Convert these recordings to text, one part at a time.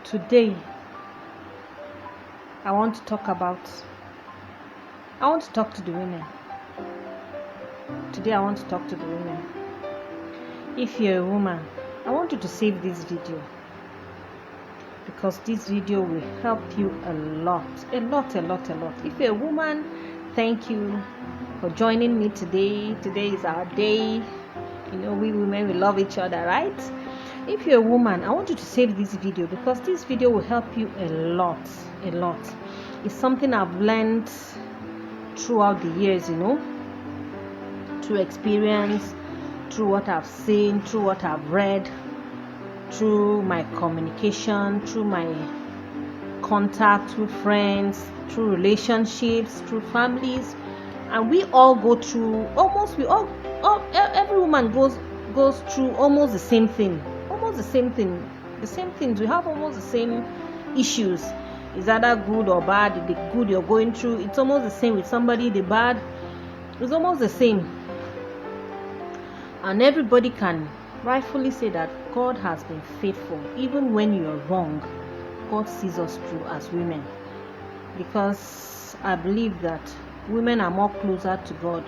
Today, I want to talk to the women. Today, I want to talk to the women. If you're a woman, I want you to save this video, because this video will help you a lot. If you're a woman, thank you for joining me today. Today is our day. You know, we women, we love each other, right? If you're a woman, I want you to save this video, because this video will help you a lot. It's something I've learned throughout the years, through experience, through what I've seen, through what I've read, through my communication, through my contact, through friends, through relationships, through families. And we all go through every woman goes through almost the same thing. The same things. We have almost the same issues. Is either good or bad. The good you're going through, it's almost the same with somebody. The bad, it's almost the same. And everybody can rightfully say that God has been faithful. Even when you're wrong, God sees us through as women. Because I believe that women are more closer to God.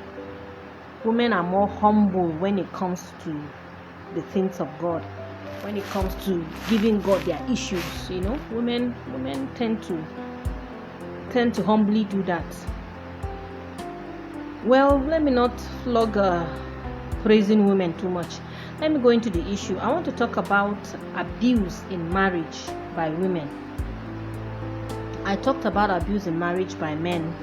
Women are more humble when it comes to the things of God. When it comes to giving God their issues, women tend to humbly do that. Well, let me not flog praising women too much. Let me go into the issue. I want to talk about abuse in marriage by women. I talked about abuse in marriage by men,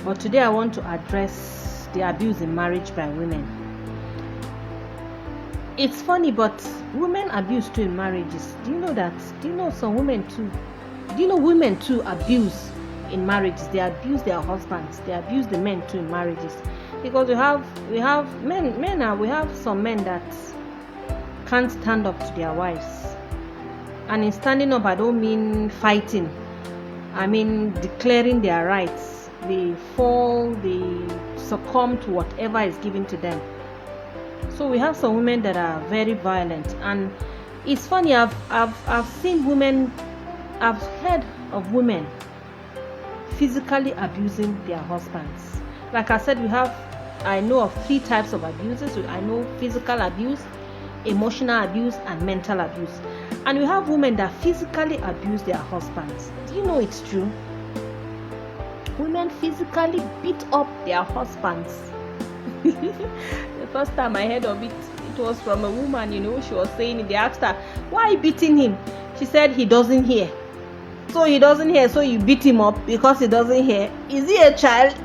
but today I want to address the abuse in marriage by women. It's funny, but women abuse too in marriages. Do you know that? Do you know some women too? Do you know women too abuse in marriages? They abuse their husbands. They abuse the men too in marriages. Because we have some men that can't stand up to their wives. And in standing up, I don't mean fighting. I mean declaring their rights. They fall, they succumb to whatever is given to them. So we have some women that are very violent, and it's funny. I've seen women. I've heard of women physically abusing their husbands. Like I said, I know of 3 types of abuses. I know physical abuse, emotional abuse, and mental abuse. And we have women that physically abuse their husbands. Do you know it's true? Women physically beat up their husbands. The first time I heard of it, it was from a woman. She was saying, they asked her, why are you beating him? She said, he doesn't hear. So he doesn't hear, so you beat him up because he doesn't hear. Is he a child?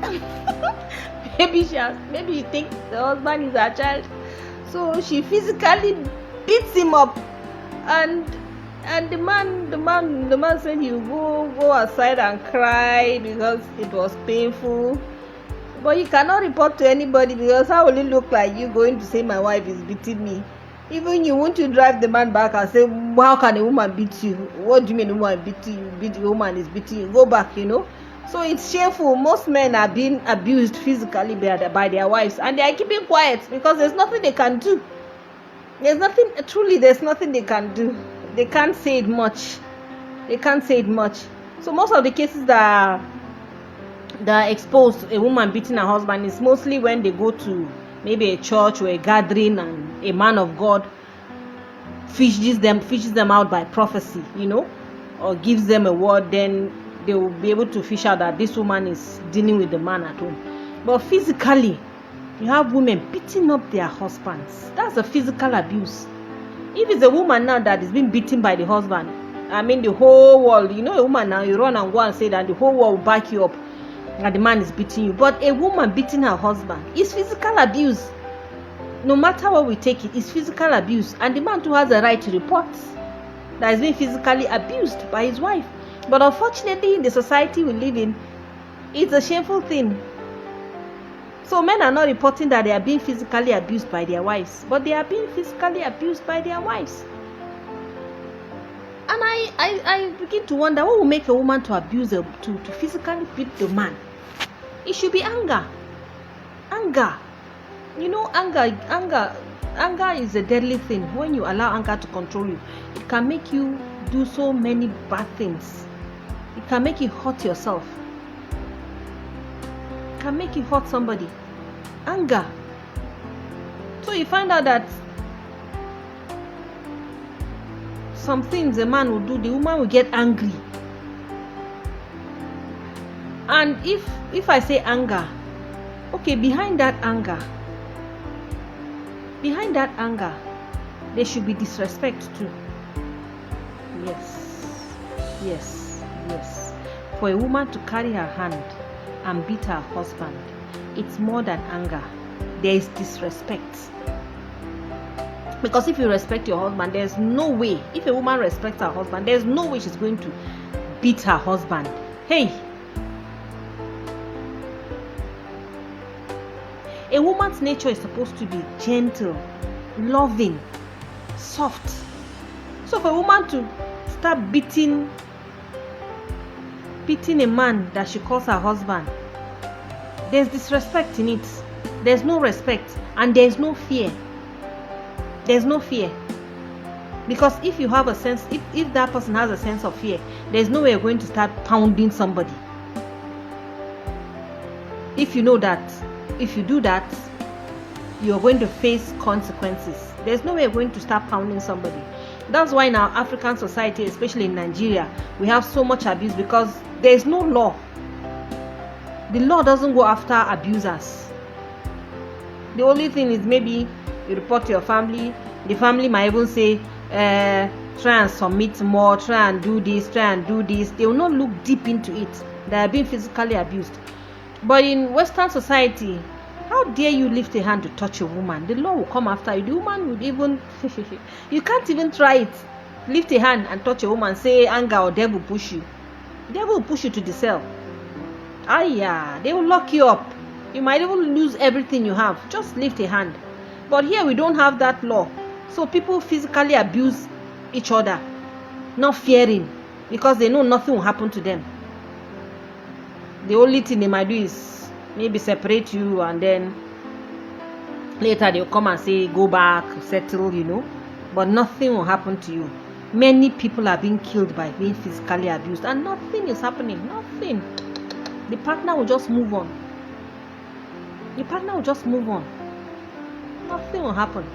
Maybe you think the husband is a child. So she physically beats him up, and the man said he will go aside and cry because it was painful. But you cannot report to anybody, because how will it look like you going to say my wife is beating me? Even you want to drive the man back and say, how can a woman beat you? What do you mean a woman beating you? The woman is beating you. Go back, So it's shameful. Most men are being abused physically by their wives, and they are keeping quiet because there's nothing they can do. There's nothing they can do. They can't say it much. So most of the cases that are exposed, a woman beating her husband, is mostly when they go to maybe a church or a gathering, and a man of God fishes them out by prophecy, or gives them a word. Then they will be able to fish out that this woman is dealing with the man at home. But physically, you have women beating up their husbands. That's a physical abuse. If it's a woman now that is being beaten by the husband, I mean the whole world, a woman now, you run and go and say that the whole world will back you up and the man is beating you. But a woman beating her husband is physical abuse. No matter what we take it, it's physical abuse. And the man too has a right to report that he's being physically abused by his wife. But unfortunately, in the society we live in, it's a shameful thing. So men are not reporting that they are being physically abused by their wives, but they are being physically abused by their wives. And I begin to wonder, what will make a woman to abuse to physically beat the man? It should be anger. Anger. Anger anger is a deadly thing. When you allow anger to control you, it can make you do so many bad things. It can make you hurt yourself. It can make you hurt somebody. Anger. So you find out that some things a man will do, the woman will get angry. And if I say anger, okay, behind that anger, there should be disrespect too. Yes. For a woman to carry her hand and beat her husband, it's more than anger. There is disrespect. Because if you respect your husband, there's no way, if a woman respects her husband, there's no way she's going to beat her husband. Hey! A woman's nature is supposed to be gentle, loving, soft. So for a woman to start beating a man that she calls her husband, there's disrespect in it. There's no respect and there's no fear. There's no fear. Because if you have a sense, if that person has a sense of fear, there's no way you're going to start pounding somebody. If you know that if you do that, you're going to face consequences. There's no way you're going to start pounding somebody. That's why in our African society, especially in Nigeria, we have so much abuse because there's no law. The law doesn't go after abusers. The only thing is maybe you report to your family. The family might even say, try and submit more, try and do this, try and do this. They will not look deep into it. They are being physically abused. But in Western society, how dare you lift a hand to touch a woman? The law will come after you. The woman would even, you can't even try it. Lift a hand and touch a woman, say anger or devil push you. The devil will push you to the cell. They will lock you up. You might even lose everything you have. Just lift a hand. But here we don't have that law. So people physically abuse each other, not fearing, because they know nothing will happen to them. The only thing they might do is maybe separate you, and then later they'll come and say go back, settle, but nothing will happen to you. Many people are being killed by being physically abused and nothing is happening. Nothing. The partner will just move on. Nothing will happen.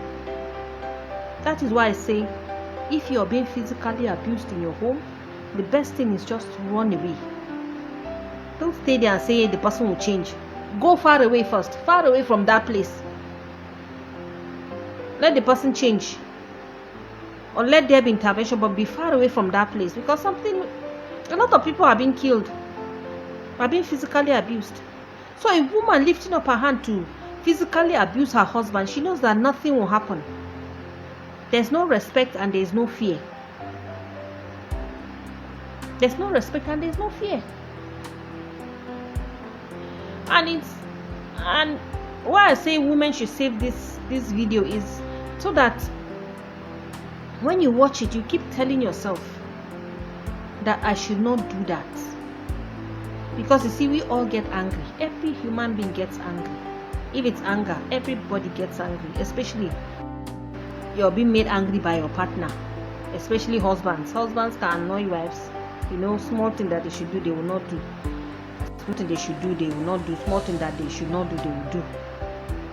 That is why I say, if you're being physically abused in your home, the best thing is just to run away. Don't stay there and say the person will change. Go far away first. Far away from that place. Let the person change. Or let there be intervention, but be far away from that place. Because a lot of people are being killed. Are being physically abused. So a woman lifting up her hand to physically abuse her husband, she knows that nothing will happen. There's no respect and there's no fear. There's no respect and there's no fear. And why I say women should save this video is so that when you watch it, you keep telling yourself that I should not do that. Because you see, we all get angry. Every human being gets angry. If it's anger, everybody gets angry. Especially you're being made angry by your partner. Especially husbands. Husbands can annoy wives. Small thing that they should do, they will not do. Small thing they should do, they will not do. Small thing that they should not do, they will do.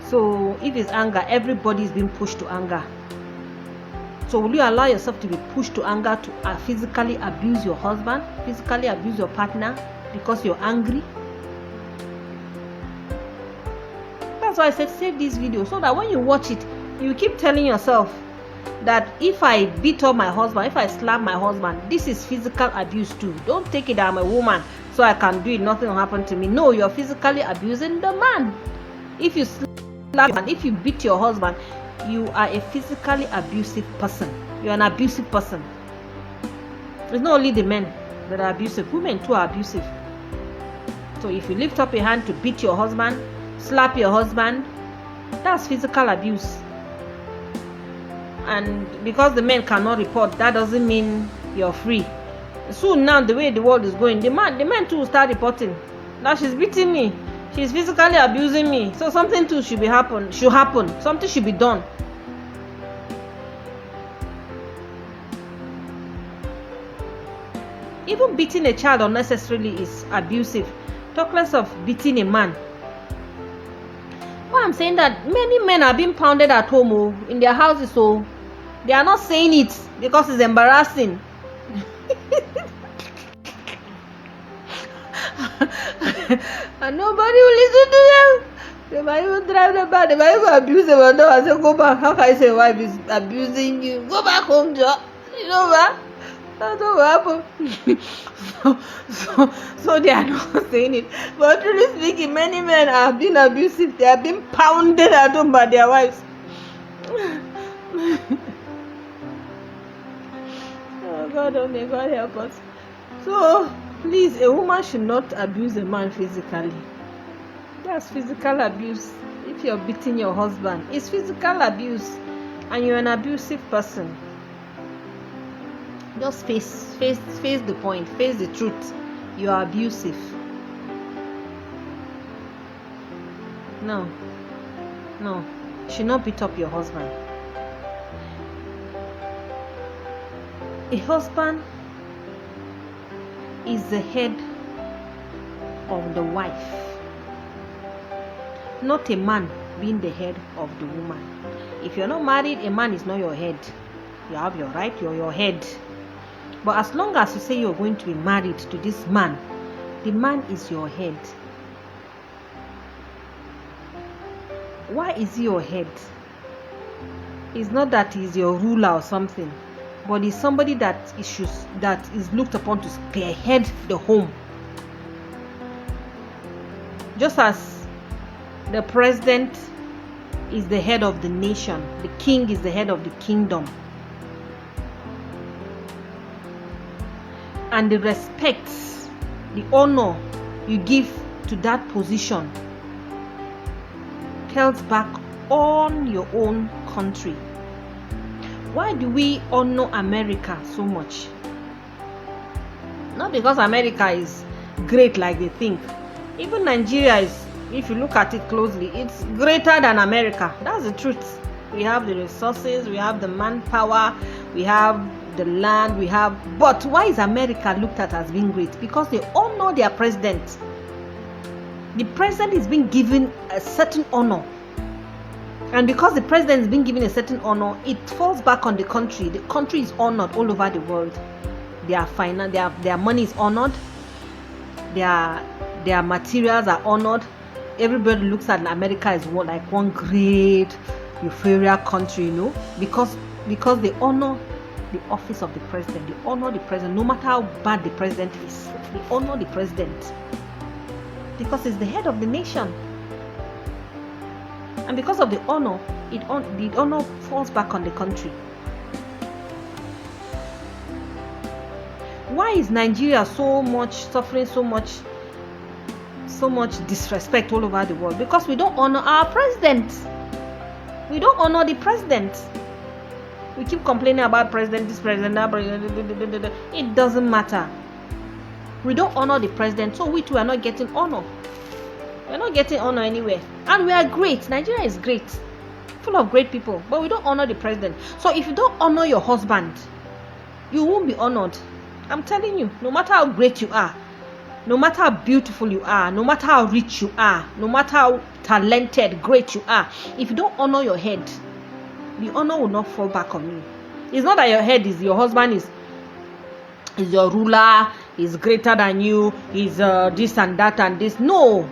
So if it's anger, everybody is being pushed to anger. So will you allow yourself to be pushed to anger to physically abuse your husband, physically abuse your partner because you're angry? That's why I said save this video, so that when you watch it, you keep telling yourself that if I beat up my husband, if I slap my husband, this is physical abuse too. Don't take it that I'm a woman so I can do it, nothing will happen to me. No, you're physically abusing the man. If you slap and if you beat your husband, you are a physically abusive person. You're an abusive person. It's not only the men that are abusive, women too are abusive. So if you lift up your hand to beat your husband, slap your husband, that's physical abuse. And because the men cannot report, that doesn't mean you're free. Soon now, the way the world is going, the men too will start reporting. Now she's beating me, she's physically abusing me, so something too should happen. Something should be done. Even beating a child unnecessarily is abusive. Talk less of beating a man. Well, I'm saying that many men are being pounded at home, in their houses, so they are not saying it because it's embarrassing. And nobody will listen to them. They might even drive them back. They might even abuse them. And I say, go back. How can I say your wife is abusing you? Go back home, Joe. You know what? That's what happened. So they are not saying it. But truly speaking, many men have been abusive. They have been pounded at home by their wives. Oh God, oh may God help us. So please, a woman should not abuse a man physically. That's physical abuse. If you're beating your husband, it's physical abuse, and you're an abusive person. Just face the point, face the truth. You are abusive. No, you should not beat up your husband. A husband is the head of the wife, not a man being the head of the woman. If you're not married, a man is not your head. You have your right, you're your head. But as long as you say you're going to be married to this man, the man is your head. Why is he your head? It's not that he's your ruler or something, but he's somebody that is looked upon to spearhead the home. Just as the president is the head of the nation, the king is the head of the kingdom. And the respect, the honor you give to that position tells back on your own country. Why do we honor America so much? Not because America is great like they think. Even Nigeria is, if you look at it closely, it's greater than America. That's the truth. We have the resources, we have the manpower, we have the land, but why is America looked at as being great? Because they honor their president. The president is being given a certain honor, and because the president is being given a certain honor, it falls back on the country. The country is honored all over the world. Their money is honored, their materials are honored. Everybody looks at America as like one great euphoria country, because they honor the office of the president. They honor the president, no matter how bad the president is. They honor the president because he's the head of the nation, and because of the honor, the honor falls back on the country. Why is Nigeria suffering so much disrespect all over the world? Because we don't honor our president. We don't honor the president. We keep complaining about president, this president, that president. It doesn't matter. We don't honor the president, so we too are not getting honor. We're not getting honor anywhere. And we are great. Nigeria is great, full of great people, but we don't honor the president. So if you don't honor your husband, you won't be honored. I'm telling you, no matter how great you are, no matter how beautiful you are, no matter how rich you are, no matter how talented, great you are, if you don't honor your head, the honor will not fall back on you. It's not that your head is your husband is your ruler, is greater than you, is this and that and this. No,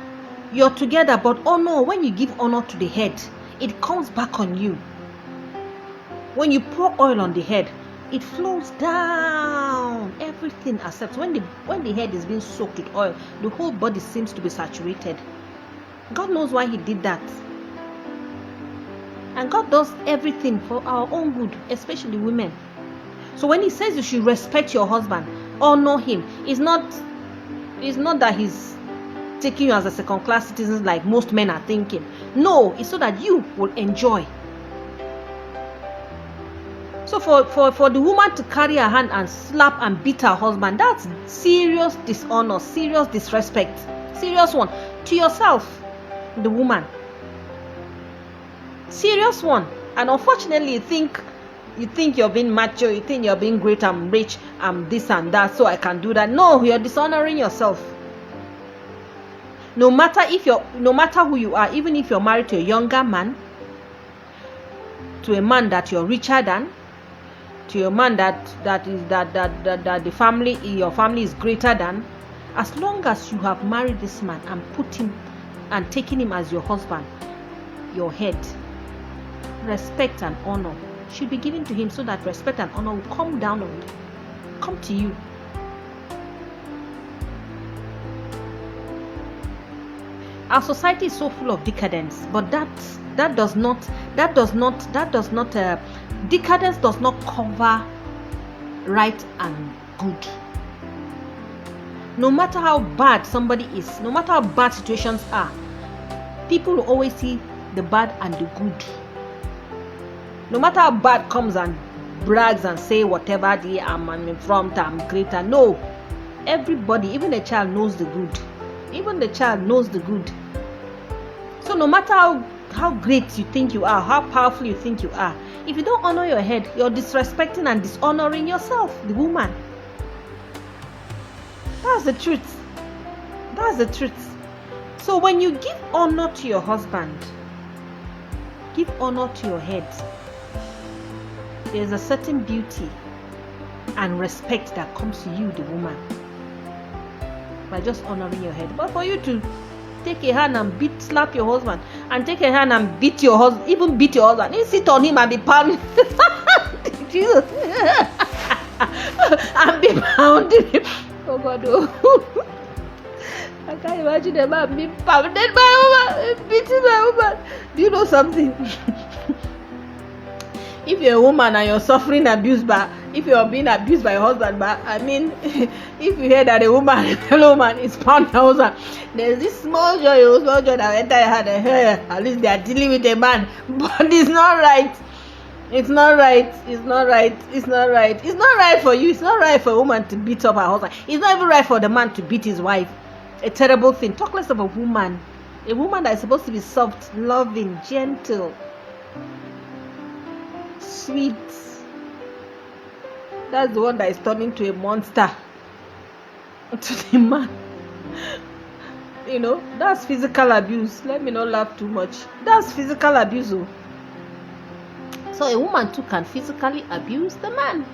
you're together, but honor, when you give honor to the head, it comes back on you. When you pour oil on the head, it flows down. Everything accepts. When the head is being soaked with oil, the whole body seems to be saturated. God knows why He did that. And God does everything for our own good, especially women. So when He says you should respect your husband, honor him, it's not that He's taking you as a second-class citizen like most men are thinking. No, it's so that you will enjoy. So for the woman to carry her hand and slap and beat her husband, that's serious dishonor, serious disrespect, serious one to yourself, the woman. Serious one. And unfortunately, I think You think you're being macho, you think you're being great, I'm rich, I'm this and that, so I can do that. No, you're dishonoring yourself. No matter who you are, even if you're married to a younger man, to a man that you're richer than, to a man that the family, your family is greater than, as long as you have married this man and put him and taken him as your husband, your head, respect and honor should be given to him, so that respect and honor will come to you. Our society is so full of decadence, but decadence does not cover right and good. No matter how bad somebody is, no matter how bad situations are, people will always see the bad and the good. No matter how bad comes and brags and say whatever I'm in front, I'm greater. No, everybody, even a child, knows the good. Even the child knows the good. So no matter how great you think you are, how powerful you think you are, if you don't honor your head, you're disrespecting and dishonoring yourself, the woman. That's the truth. That's the truth. So when you give honor to your husband, give honor to your head, there's a certain beauty and respect that comes to you, the woman, by just honoring your head. But for you to take a hand and slap your husband, and take a hand and beat your husband, even beat your husband, you sit on him and be pounding Jesus and be pounding him. Oh God, oh. I can't imagine a man being pounded by a woman, beating by a woman. Do you know something? If you're a woman and you're suffering abuse, if you're being abused by your husband, if you hear that a fellow woman is pounding her husband, there's this small joy that enter your heart. At least they are dealing with a man, but it's not right. It's not right. It's not right. It's not right. It's not right for you. It's not right for a woman to beat up her husband. It's not even right for the man to beat his wife. A terrible thing. Talk less of a woman. A woman that is supposed to be soft, loving, gentle, sweet. That's the one that is turning to a monster to the man. That's physical abuse. Let me not laugh too much. That's physical abuse. So a woman too can physically abuse the man.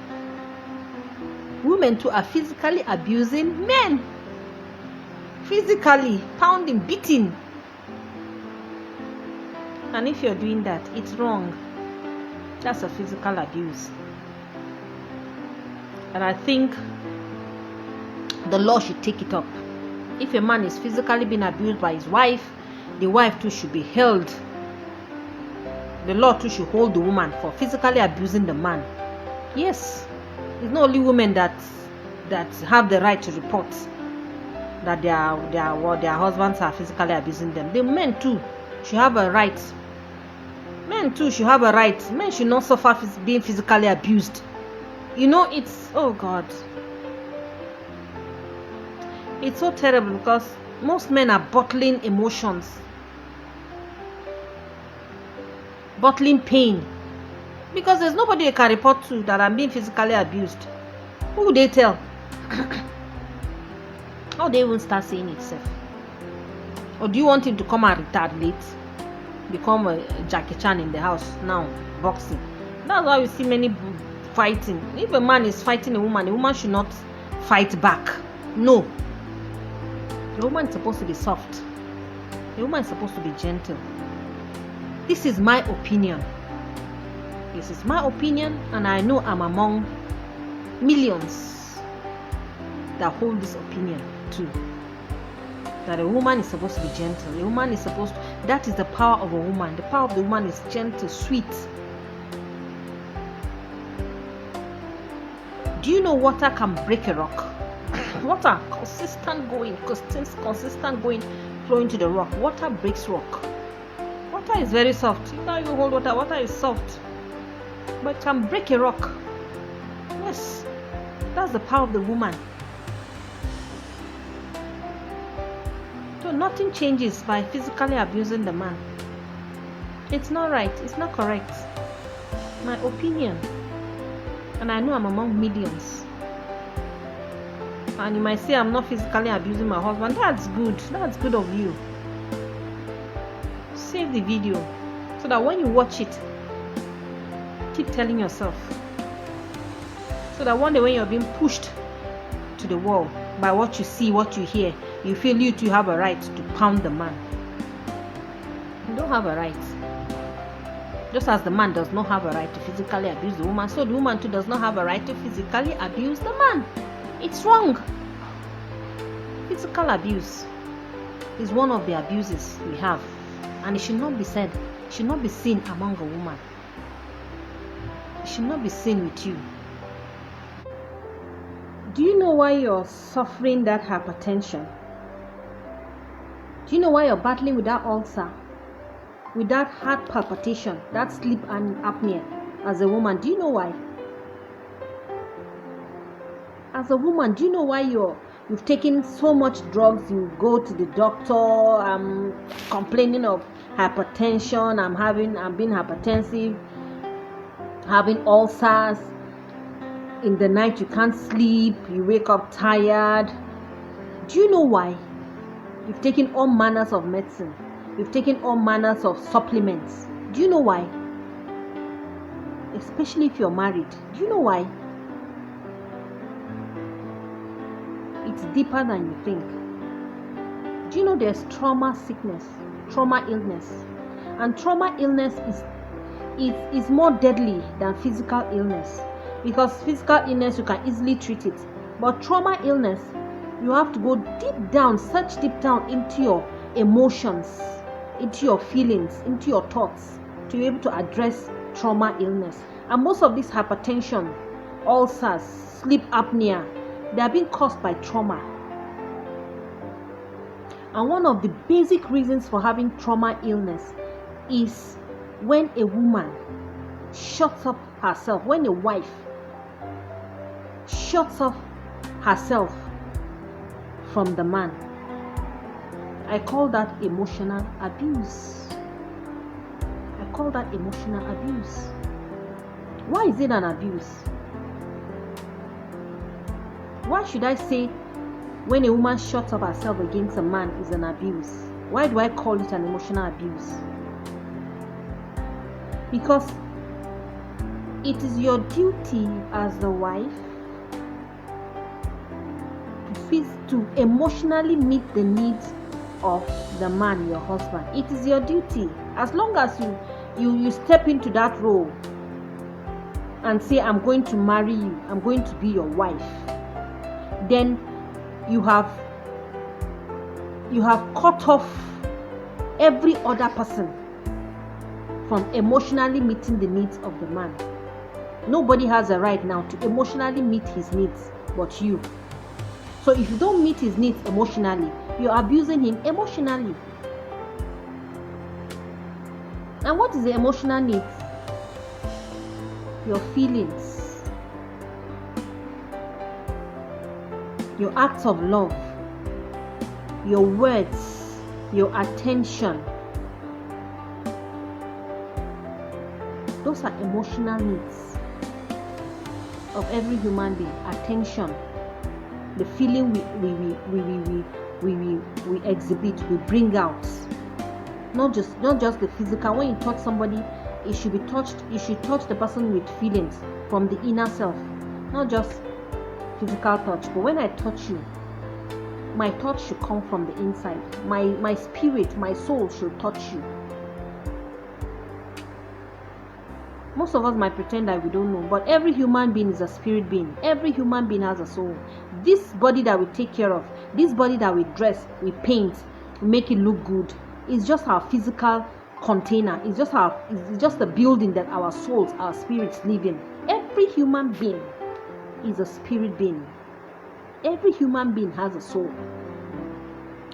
Women too are physically abusing men. Physically pounding, beating. And if you're doing that, it's wrong. That's a physical abuse. And I think the law should take it up. If a man is physically being abused by his wife, the wife too should be held. The law too should hold the woman for physically abusing the man. Yes, it's not only women that have the right to report that their husbands are physically abusing them. The men too should have a right. Men too should have a right. Men should not suffer being physically abused. It's, oh God, it's so terrible because most men are bottling emotions, bottling pain, because there's nobody they can report to that I'm being physically abused. Who would they tell? How they even start saying it, sir? Or do you want him to come and retaliate, become a Jackie Chan in the house now, boxing? That's why we see many fighting. If a man is fighting a woman should not fight back. No. The woman is supposed to be soft. The woman is supposed to be gentle. This is my opinion. This is my opinion, and I know I'm among millions that hold this opinion too. That a woman is supposed to be gentle. A woman is supposed to, that is the power of a woman. The power of the woman is gentle, sweet. Do you know water can break a rock? Water, consistent going, flowing to the rock. Water breaks rock. Water is very soft. You can't even hold water. Water is soft, but it can break a rock. Yes, that's the power of the woman. So nothing changes by physically abusing the man. It's not right. It's not correct. My opinion. And I know I'm among millions. And you might say I'm not physically abusing my husband. That's good. That's good of you. Save the video so that when you watch it, keep telling yourself. So that one day when you're being pushed to the wall by what you see, what you hear, you feel you too have a right to pound the man. You don't have a right. Just as the man does not have a right to physically abuse the woman, so the woman too does not have a right to physically abuse the man. It's wrong. Physical abuse is one of the abuses we have, and it should not be said, it should not be seen among a woman. It should not be seen with you. Do you know why you're suffering that hypertension? Do you know why you're battling with that ulcer? With that heart palpitation, that sleep apnea as a woman? Do you know why? As a woman, do you know why you've taken so much drugs? You go to the doctor, I'm complaining of hypertension, I'm being hypertensive, having ulcers. In the night you can't sleep, you wake up tired. Do you know why? You've taken all manners of medicine. You've taken all manners of supplements. Do you know why? Especially if you're married. Do you know why? It's deeper than you think. Do you know there's trauma sickness, trauma illness? And trauma illness is more deadly than physical illness. Because physical illness, you can easily treat it. But trauma illness, you have to go deep down, search deep down into your emotions, into your feelings, into your thoughts, to be able to address trauma illness. And most of this hypertension, ulcers, sleep apnea, they are being caused by trauma. And one of the basic reasons for having trauma illness is when a woman shuts up herself, when a wife shuts off herself from the man. I call that emotional abuse. I call that emotional abuse. Why is it an abuse? Why should I say when a woman shuts up herself against a man is an abuse? Why do I call it an emotional abuse? Because it is your duty as the wife to emotionally meet the needs of the man, your husband. It is your duty. As long as you step into that role and say, I'm going to marry you, I'm going to be your wife, then you have cut off every other person from emotionally meeting the needs of the man. Nobody has a right now to emotionally meet his needs but you. So if you don't meet his needs emotionally, you're abusing him emotionally. And what is the emotional needs? Your feelings, your acts of love, your words, your attention. Those are emotional needs of every human being. Attention, the feeling we exhibit, we bring out. Not just the physical. When you touch somebody, it should be touched. You should touch the person with feelings from the inner self, not just physical touch. But when I touch you, my touch should come from the inside. My spirit, my soul should touch you. Most of us might pretend that we don't know, but every human being is a spirit being. Every human being has a soul. This body that we take care of, this body that we dress, we paint, we make it look good, is just our physical container. It's just the building that our souls, our spirits live in. Every human being is a spirit being. Every human being has a soul.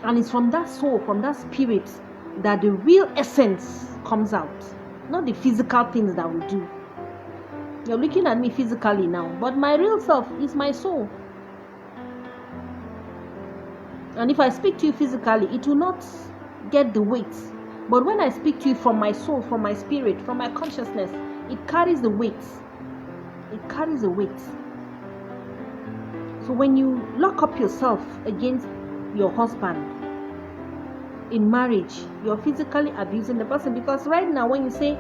And it's from that soul, from that spirit, that the real essence comes out. Not the physical things that we do. You're looking at me physically now, but my real self is my soul. And if I speak to you physically, it will not get the weight. But when I speak to you from my soul, from my spirit, from my consciousness, it carries the weight. It carries a weight. So when you lock up yourself against your husband in marriage, you're physically abusing the person. Because right now, when you say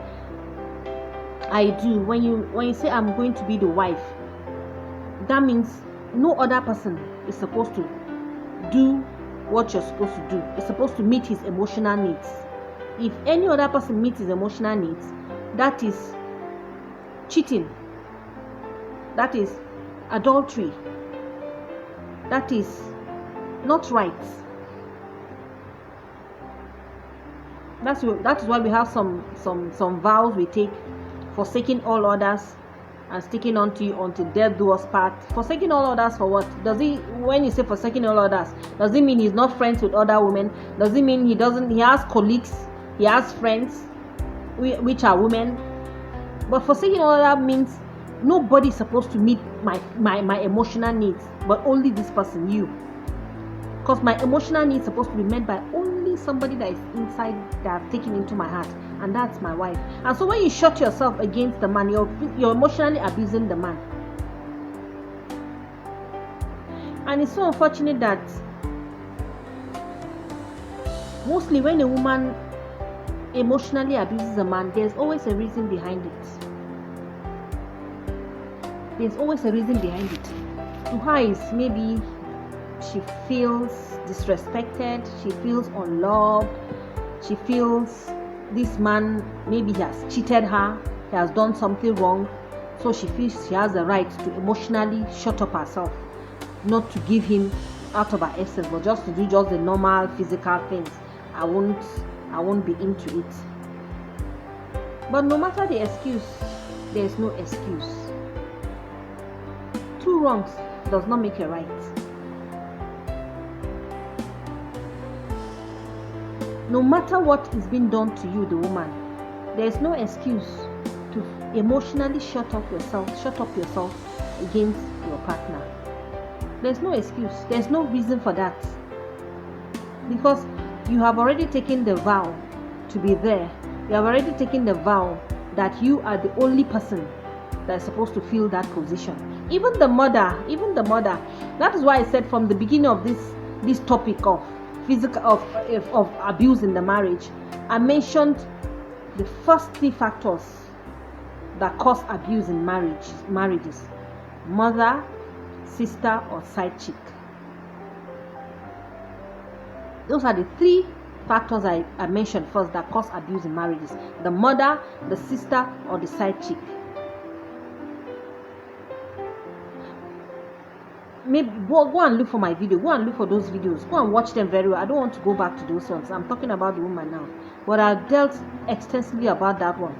I do, when you say I'm going to be the wife, that means no other person is supposed to do what you're supposed to do. It's supposed to meet his emotional needs. If any other person meets his emotional needs, that is cheating. That is adultery. That is not right. That is why we have some vows we take: forsaking all others and sticking unto you until death do us part. Forsaking all others for what? When you say forsaking all others, does it mean he's not friends with other women? Does it mean he has colleagues, he has friends which are women? But forsaking all that means nobody is supposed to meet my emotional needs, but only this person, you. Because my emotional needs are supposed to be met by only somebody that is inside, that I've taken into my heart, and that's my wife. And so when you shut yourself against the man, you're emotionally abusing the man. And it's so unfortunate that mostly when a woman emotionally abuses a man, there's always a reason behind it. There's always a reason behind it. To her is maybe she feels disrespected, she feels unloved, she feels this man, maybe he has cheated her, he has done something wrong, so she feels she has the right to emotionally shut up herself, not to give him out of her essence, but just to do just the normal physical things. I won't be into it. But no matter the excuse, there is no excuse. Two wrongs does not make a right. No matter what is being done to you, the woman, there is no excuse to emotionally shut up yourself against your partner. There's no excuse. There's no reason for that. Because you have already taken the vow to be there. You have already taken the vow that you are the only person that is supposed to fill that position. Even the mother. That is why I said from the beginning of this topic of abuse in the marriage, I mentioned the first 3 factors that cause abuse in marriages: mother, sister, or side chick. Those are the 3 factors I mentioned first that cause abuse in marriages: the mother, the sister, or the side chick. Maybe go and look for my video. Go and look for those videos. Go and watch them very well. I don't want to go back to those ones. I'm talking about the woman now, but I've dealt extensively about that one.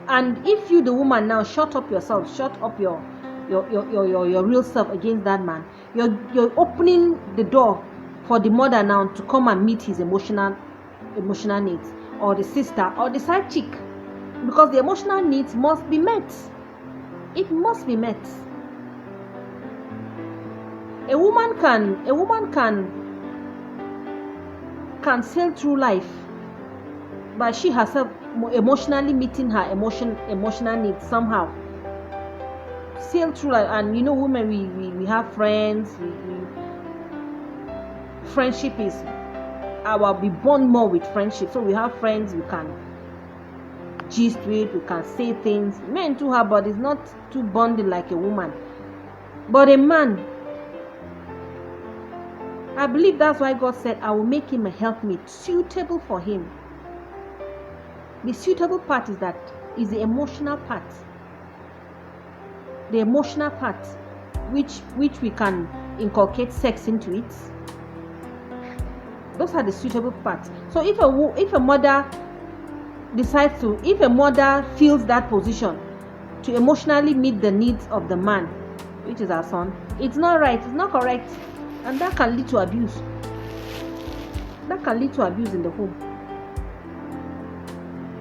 And if you, the woman, now shut up yourself, shut up your real self against that man, you're opening the door for the mother now to come and meet his emotional needs, or the sister, or the side chick, because the emotional needs must be met. It must be met. A woman can sail through life by she herself emotionally meeting her emotional needs somehow. Sail through life. And women, we have friends. Friendship is we bond more with friendship. So we have friends we can gist with, we can say things. Men too have, but it's not too bonding like a woman. But a man, I believe that's why God said, I will make him a helpmate suitable for him. The suitable part is the emotional part. The emotional part, which we can inculcate sex into it. Those are the suitable parts. So if a mother feels that position to emotionally meet the needs of the man, which is our son, it's not right, it's not correct. And that can lead to abuse. That can lead to abuse in the home.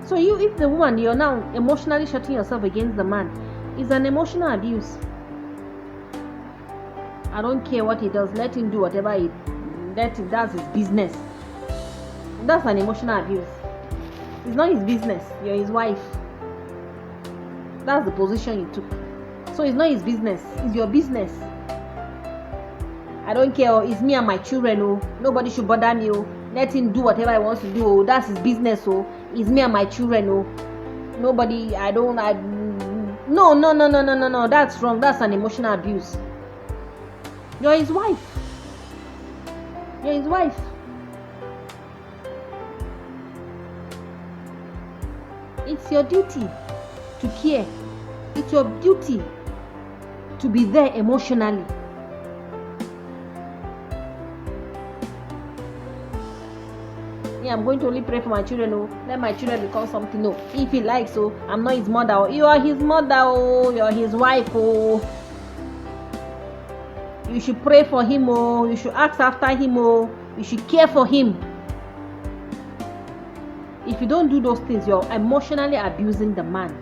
So if the woman, you're now emotionally shutting yourself against the man, it's an emotional abuse. I don't care what he does. Let him do whatever that's his business. That's an emotional abuse. It's not his business. You're his wife. That's the position you took. So it's not his business, it's your business. I don't care, it's me and my children, oh. Nobody should bother me, oh. Let him do whatever he wants to do, oh. That's his business, oh. It's me and my children, oh. Nobody, no, that's wrong. That's an emotional abuse. You're his wife. You're his wife. It's your duty to care. It's your duty to be there emotionally. Yeah, I'm going to only pray for my children. Oh, let my children become something. No, if he likes, oh, I'm not his mother. Oh, you are his mother. Oh, you're his wife. Oh, you should pray for him. Oh, you should ask after him. Oh, you should care for him. If you don't do those things, you're emotionally abusing the man.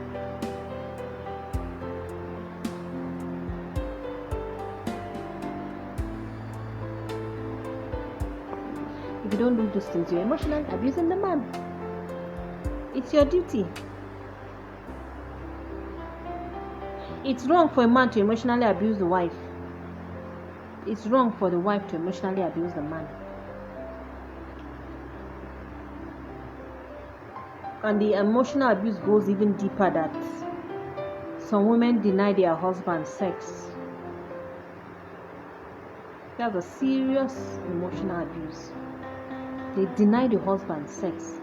If you don't do those things, you're emotionally abusing the man. It's your duty. It's wrong for a man to emotionally abuse the wife. It's wrong for the wife to emotionally abuse the man. And the emotional abuse goes even deeper, that some women deny their husband sex. That's a serious emotional abuse. They deny the husband sex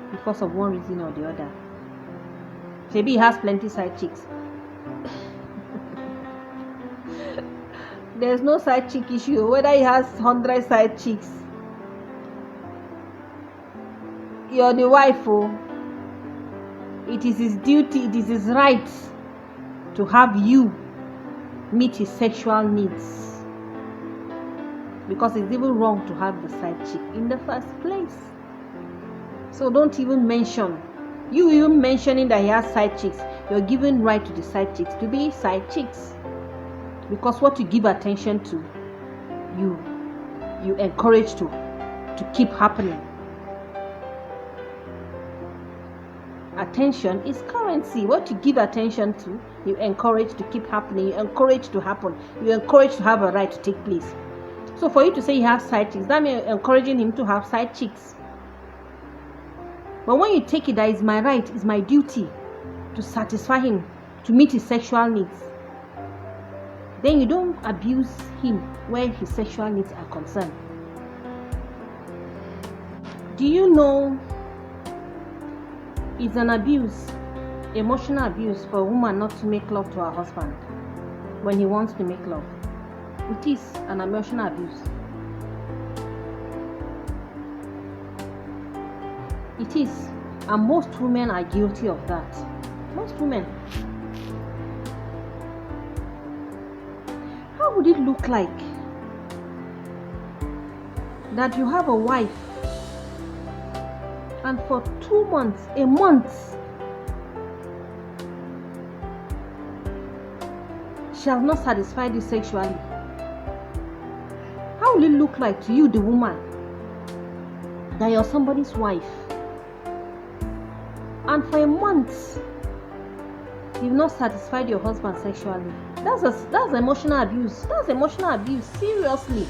because of one reason or the other. Maybe he has plenty side chicks. There's no side chick issue. Whether he has 100 side chicks, you're the wife. Oh, it is his duty, it is his right to have you meet his sexual needs, because it's even wrong to have the side chick in the first place. So don't even mention. You even mentioning that he has side chicks, you're giving right to the side chicks to be side chicks, because what you give attention to, you encourage to keep happening. Attention is currency. What you give attention to, you encourage to keep happening. You encourage to happen. You encourage to have a right to take place. So for you to say you have side chicks, that means encouraging him to have side chicks. But when you take it that it's my right, it's my duty to satisfy him, to meet his sexual needs, then you don't abuse him where his sexual needs are concerned. Do you know it's an abuse, emotional abuse, for a woman not to make love to her husband when he wants to make love? It is an emotional abuse. It is, and most women are guilty of that. Most women. How would it look like that you have a wife and for 2 months, a month, she has not satisfied you sexually? How will it look like to you, the woman, that you're somebody's wife, and for a month you've not satisfied your husband sexually? That's emotional abuse. That's emotional abuse. Seriously.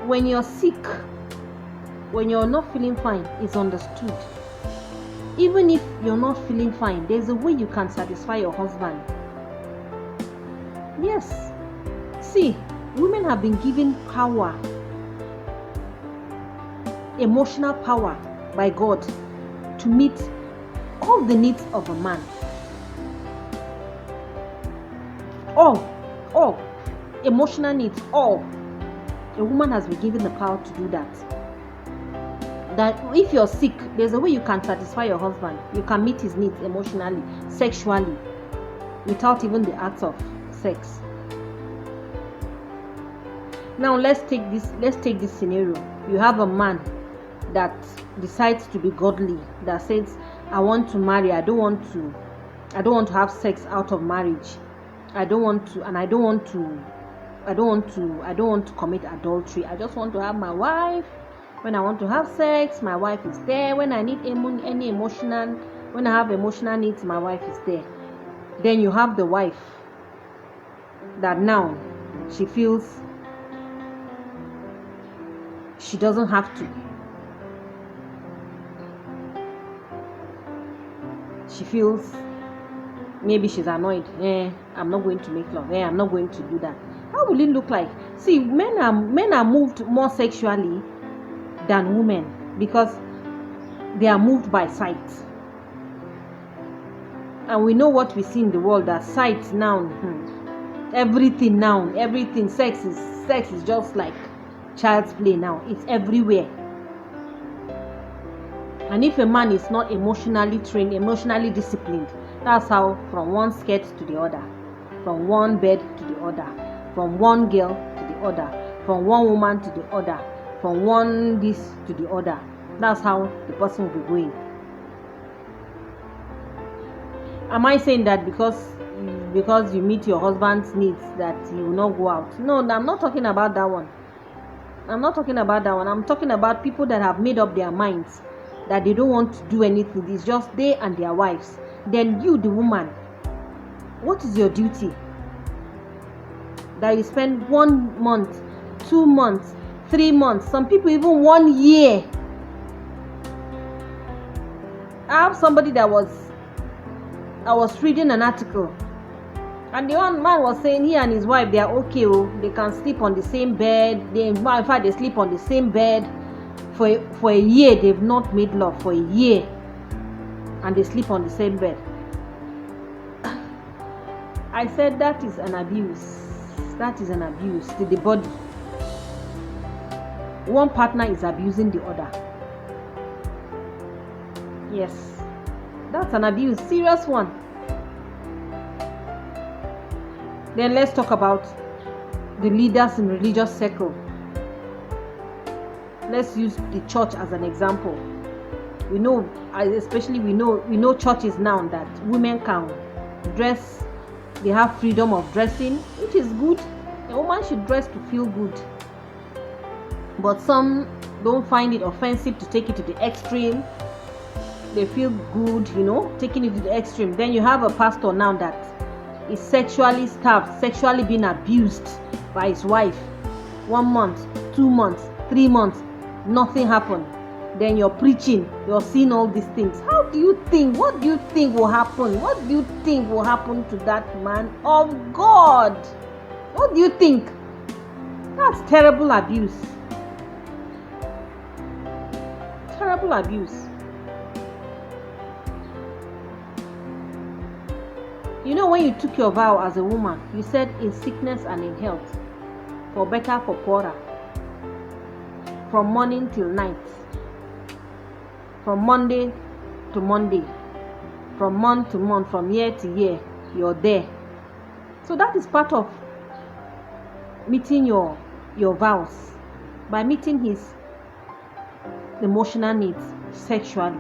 When you're sick, when you're not feeling fine, it's understood. Even if you're not feeling fine, there's a way you can satisfy your husband. Yes. See, women have been given power, emotional power by God, to meet all the needs of a man. All emotional needs, all. A woman has been given the power to do that. That if you're sick, there's a way you can satisfy your husband. You can meet his needs emotionally, sexually, without even the act of sex. Now let's take this scenario. You have a man that decides to be godly, that says, I want to marry, I don't want to have sex out of marriage. I don't want to commit adultery. I just want to have my wife. When I want to have sex, my wife is there. When I need any emotional When I have emotional needs, my wife is there. Then you have the wife that now she feels she doesn't have to. She feels maybe she's annoyed. I'm not going to make love. I'm not going to do that. How will it look like? See, men are moved more sexually than women because they are moved by sight. And we know what we see in the world, that sight now, everything, sex is just like child's play now. It's everywhere. And if a man is not emotionally trained, emotionally disciplined, that's how from one skirt to the other, from one bed to the other, from one girl to the other, from one woman to the other, from one this to the other. That's how the person will be going. Am I saying that because you meet your husband's needs that you will not go out? No, I'm not talking about that one. I'm talking about people that have made up their minds that they don't want to do anything. It's just they and their wives. Then you, the woman, what is your duty? That you spend 1 month, 2 months, 3 months, some people even 1 year. I have somebody I was reading an article, and the one man was saying he and his wife, they are okay. They can sleep on the same bed. In fact, they sleep on the same bed for a year. They've not made love for a year, and they sleep on the same bed. I said that is an abuse. That is an abuse to the body. One partner is abusing the other. Yes, that's an abuse, serious one. Then let's talk about the leaders in religious circle. Let's use the church as an example. We know churches now that women can dress. They have freedom of dressing, which is good. A woman should dress to feel good. But some don't find it offensive to take it to the extreme. They feel good, taking it to the extreme. Then you have a pastor now that is sexually starved, sexually being abused by his wife. 1 month, 2 months, 3 months, nothing happened. Then you're preaching, you're seeing all these things. What do you think will happen? What do you think will happen to that man of God? What do you think? That's terrible abuse. Terrible abuse. When you took your vow as a woman, you said in sickness and in health, for better, for poorer, from morning till night, from Monday to Monday, from month to month, from year to year, you're there. So that is part of meeting your vows, by meeting his emotional needs sexually.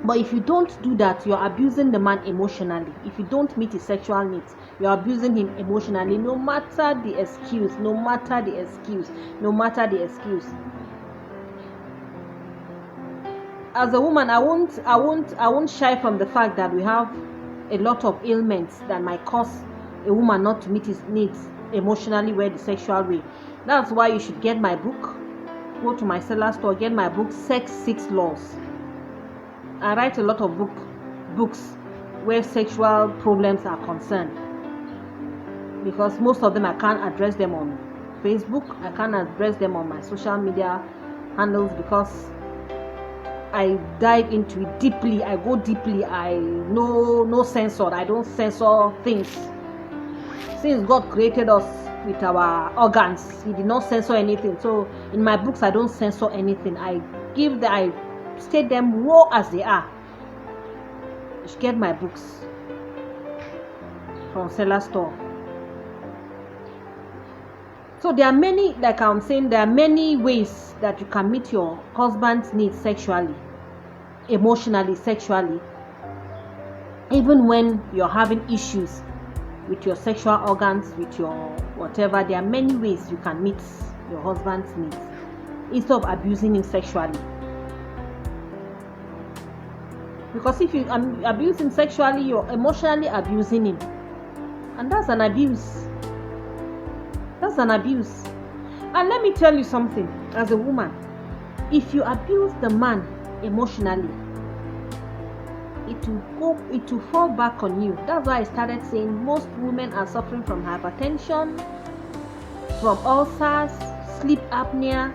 But if you don't do that, you're abusing the man emotionally. If you don't meet his sexual needs, you're abusing him emotionally, no matter the excuse. As a woman, I won't shy from the fact that we have a lot of ailments that might cause a woman not to meet his needs emotionally where the sexual way. That's why you should get my book. Go to my seller store, get my book, Sex 6 Laws. I write a lot of books where sexual problems are concerned, because most of them I can't address them on Facebook. I can't address them on my social media handles because I dive into it deeply. I go deeply. I no censor. I don't censor things. Since God created us with our organs, He did not censor anything. So in my books, I don't censor anything. I state them raw as they are. You should get my books from seller store. So there are many, like I'm saying, there are many ways that you can meet your husband's needs sexually, emotionally, sexually. Even when you're having issues with your sexual organs, with your whatever, there are many ways you can meet your husband's needs instead of abusing him sexually. Because if you abuse him sexually, you're emotionally abusing him, and that's an abuse. That's an abuse. And let me tell you something, as a woman, if you abuse the man emotionally, it will fall back on you. That's why I started saying most women are suffering from hypertension, from ulcers, sleep apnea,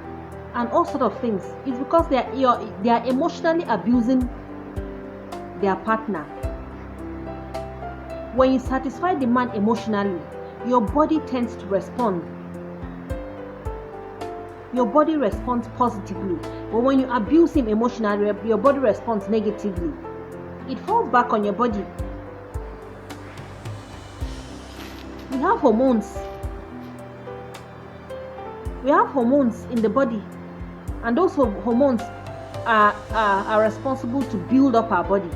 and all sort of things. It's because they are emotionally abusing their partner. When you satisfy the man emotionally, your body tends to respond. Your body responds positively. But when you abuse him emotionally, your body responds negatively. It falls back on your body. We have hormones. We have hormones in the body, and those hormones are responsible to build up our body,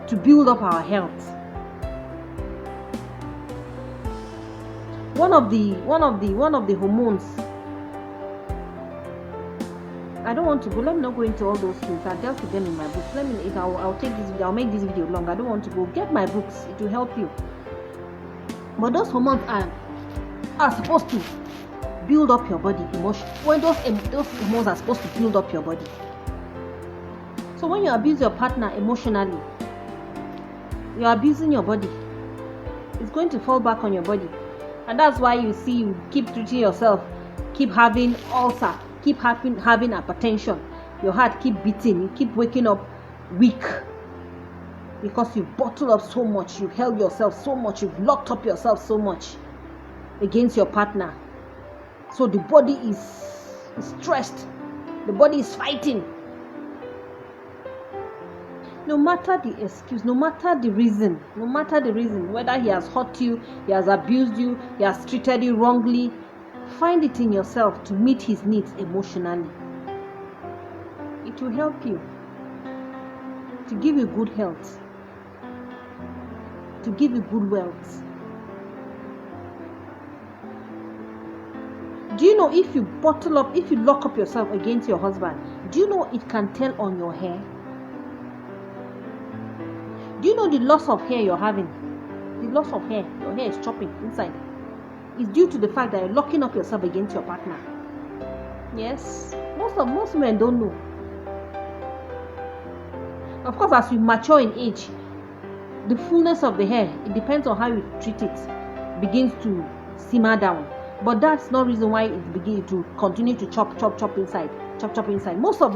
to build up our health. One of the hormones. I don't want to go. Let me not go into all those things. I dealt with them in my books. I'll take this video. I'll make this video long. I don't want to go. Get my books. It will help you. But those hormones are supposed to build up your body emotion. When those hormones are supposed to build up your body. So when you abuse your partner emotionally, you're abusing your body. It's going to fall back on your body. And that's why you see you keep treating yourself, keep having ulcer, keep having hypertension, your heart keep beating, you keep waking up weak, because you've bottled up so much, you've held yourself so much, you've locked up yourself so much against your partner. So the body is stressed, the body is fighting. No matter the excuse, no matter the reason, whether he has hurt you, he has abused you, he has treated you wrongly, find it in yourself to meet his needs emotionally. It will help you to give you good health, to give you good wealth. Do you know, if you bottle up, if you lock up yourself against your husband, do you know it can tell on your hair? Do you know the loss of hair you're having? The loss of hair, your hair is chopping inside. It's due to the fact that you're locking up yourself against your partner. Yes, most men don't know. Of course, as we mature in age, the fullness of the hair, it depends on how you treat it, begins to simmer down. But that's no reason why it begins to continue to chop inside. Most of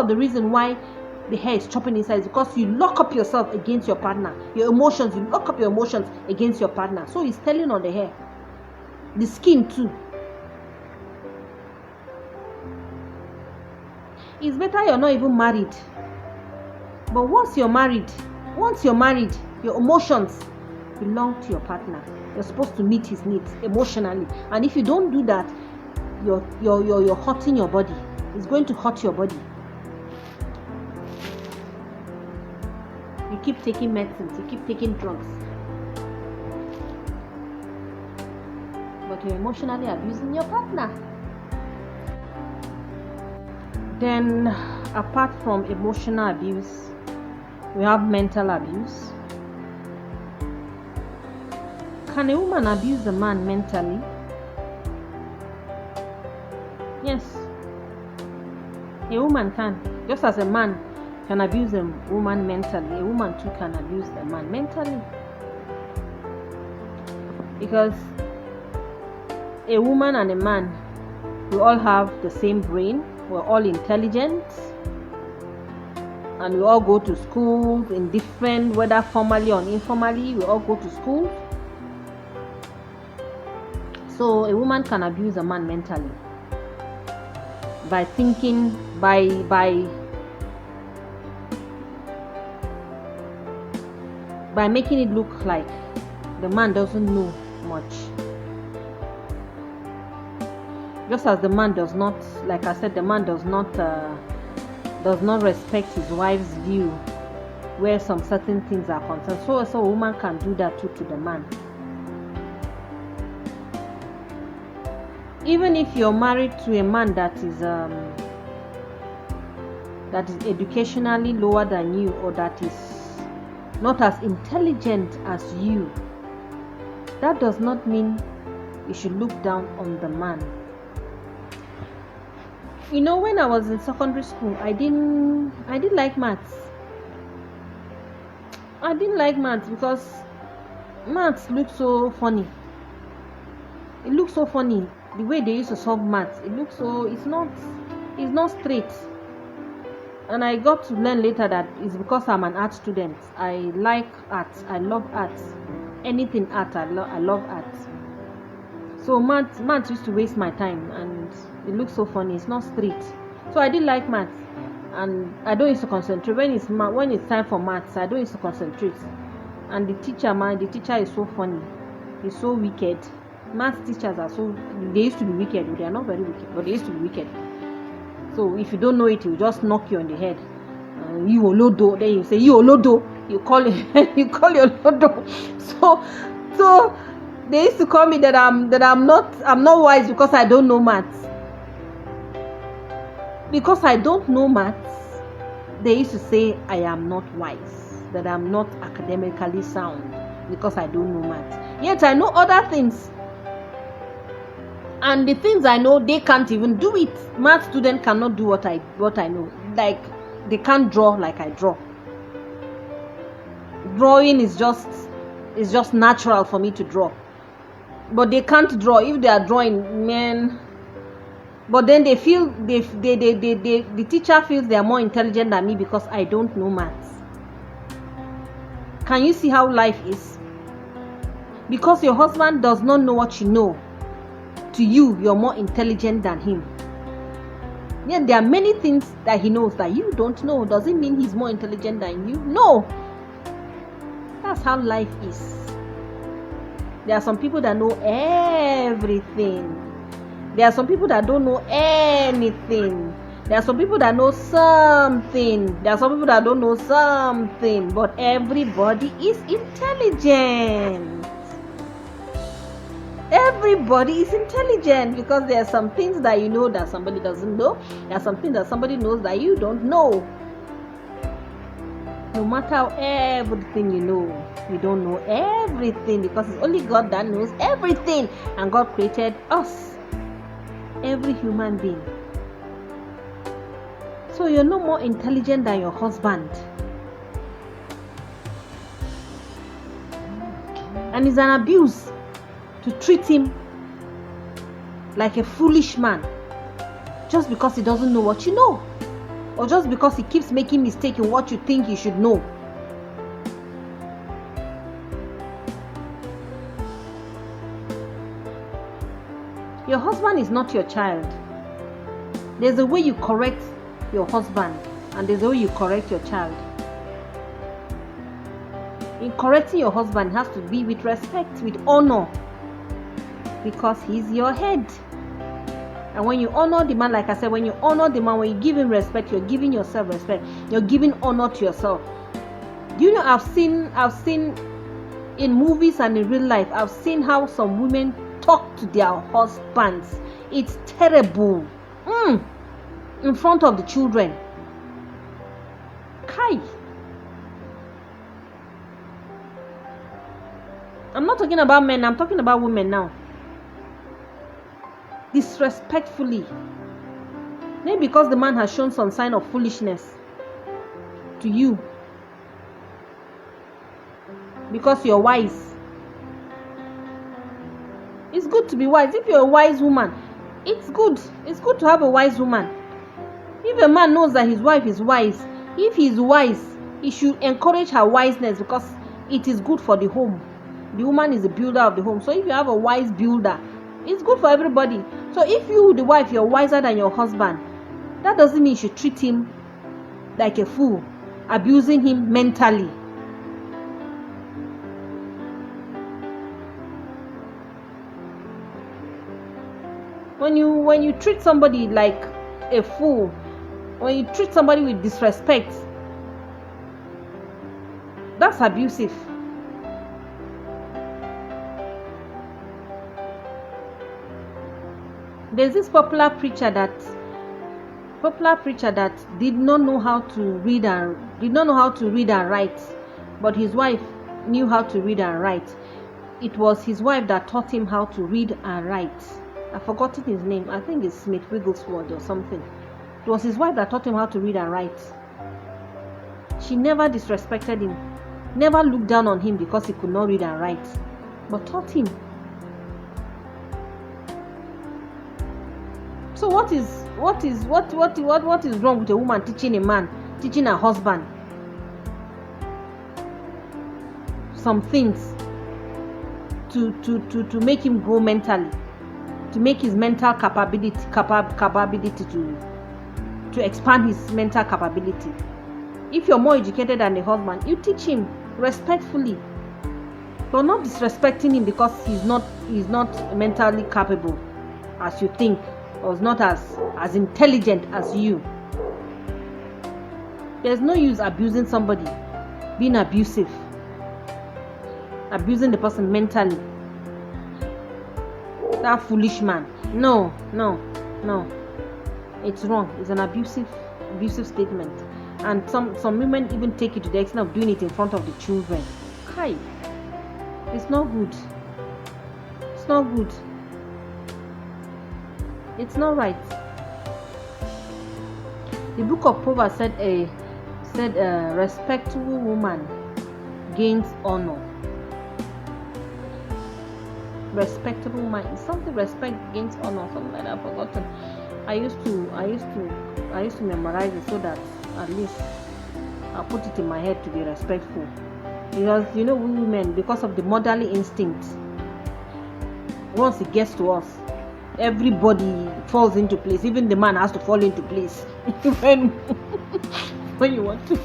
the reason why the hair is chopping inside is because you lock up yourself against your partner. Your emotions, you lock up your emotions against your partner. So it's telling on the hair. The skin too. It's better you're not even married. But once you're married, your emotions belong to your partner. You're supposed to meet his needs emotionally. And if you don't do that, you're hurting your body. It's going to hurt your body. You keep taking medicines, you keep taking drugs, but you're emotionally abusing your partner. Then, apart from emotional abuse, we have mental abuse. Can a woman abuse a man mentally? Yes, a woman can. Just as a man can abuse a woman mentally, a woman too can abuse a man mentally. Because a woman and a man, we all have the same brain, we're all intelligent, and we all go to school in different, whether formally or informally, we all go to school. So a woman can abuse a man mentally by thinking, by making it look like the man doesn't know much. Just as the man does not, like I said, the man does not respect his wife's view where some certain things are concerned. So a woman can do that too to the man. Even if you're married to a man that is that is educationally lower than you, or that is not as intelligent as you, that does not mean you should look down on the man. When I was in secondary school, I didn't like maths. I didn't like maths because maths looked so funny. It looks so funny the way they used to solve maths. It's not straight. And I got to learn later that it's because I'm an art student. I like art. I love art. Anything art, I love art. So maths used to waste my time, and it looks so funny. It's not straight. So I didn't like maths, and I don't used to concentrate when it's time for maths. I don't used to concentrate. And the teacher is so funny. He's so wicked. Maths teachers they used to be wicked. They are not very wicked, but they used to be wicked. So if you don't know it, he'll just knock you on the head. You olodo. Then you say you olodo. You call your lodo. So they used to call me that I'm not wise because I don't know maths. Because I don't know maths, they used to say I am not wise, that I'm not academically sound because I don't know maths. Yet I know other things. And the things I know, they can't even do it. Math student cannot do what I know. Like, they can't draw like I draw. Drawing is just natural for me to draw. But they can't draw. If they are drawing, man. But then they feel the teacher feels they are more intelligent than me because I don't know maths. Can you see how life is? Because your husband does not know what you know, to you, you're more intelligent than him. Yet there are many things that he knows that you don't know. Does it mean he's more intelligent than you? No. That's how life is. There are some people that know everything. There are some people that don't know anything. There are some people that know something. There are some people that don't know something. But everybody is intelligent. Everybody is intelligent because there are some things that you know that somebody doesn't know. There are some things that somebody knows that you don't know. No matter everything you know, you don't know everything because it's only God that knows everything. And God created us, every human being. So you're no more intelligent than your husband. And it's an abuse to treat him like a foolish man just because he doesn't know what you know, or just because he keeps making mistakes in what you think you should know. Your husband is not your child. There's a way you correct your husband, and there's a way you correct your child. In correcting your husband, it has to be with respect, with honor, because he's your head. And when you honor the man, like I said, when you honor the man, when you give him respect, you're giving yourself respect. You're giving honor to yourself. Do you know, I've seen in movies and in real life, I've seen how some women talk to their husbands. It's terrible. In front of the children. Kai. I'm not talking about men, I'm talking about women now. Disrespectfully. Maybe because the man has shown some sign of foolishness to you. Because you're wise. It's good to be wise. If you're a wise woman, it's good. It's good to have a wise woman. If a man knows that his wife is wise, if he's wise, he should encourage her wiseness because it is good for the home. The woman is the builder of the home. So if you have a wise builder, it's good for everybody. So if you, the wife, you're wiser than your husband, that doesn't mean you should treat him like a fool, abusing him mentally. When you treat somebody like a fool, when you treat somebody with disrespect, that's abusive. There's this popular preacher that popular preacher that did not know how to read and write, but his wife knew how to read and write. It was his wife that taught him how to read and write. I've forgotten his name. I think it's Smith Wigglesworth or something. It was his wife that taught him how to read and write. She never disrespected him, never looked down on him because he could not read and write, but taught him. So what is wrong with a woman teaching a man, teaching a husband some things to make him grow mentally, to make his mental capability to expand his mental capability? If you're more educated than the husband, you teach him respectfully, but not disrespecting him because he's not mentally capable as you think, or is not as intelligent as you. There's no use abusing somebody, being abusive, abusing the person mentally. That foolish man. No. It's wrong. It's an abusive statement. And some women even take it to the extent of doing it in front of the children. Kai. It's not good. It's not good. It's not right. The book of Proverbs said a respectable woman gains honor. Respectable woman is something. Respect gains honor, something like that. I've forgotten. I used to memorize it so that at least I'll put it in my head to be respectful. Because we women, because of the motherly instinct, once it gets to us, everybody falls into place. Even the man has to fall into place when you want to.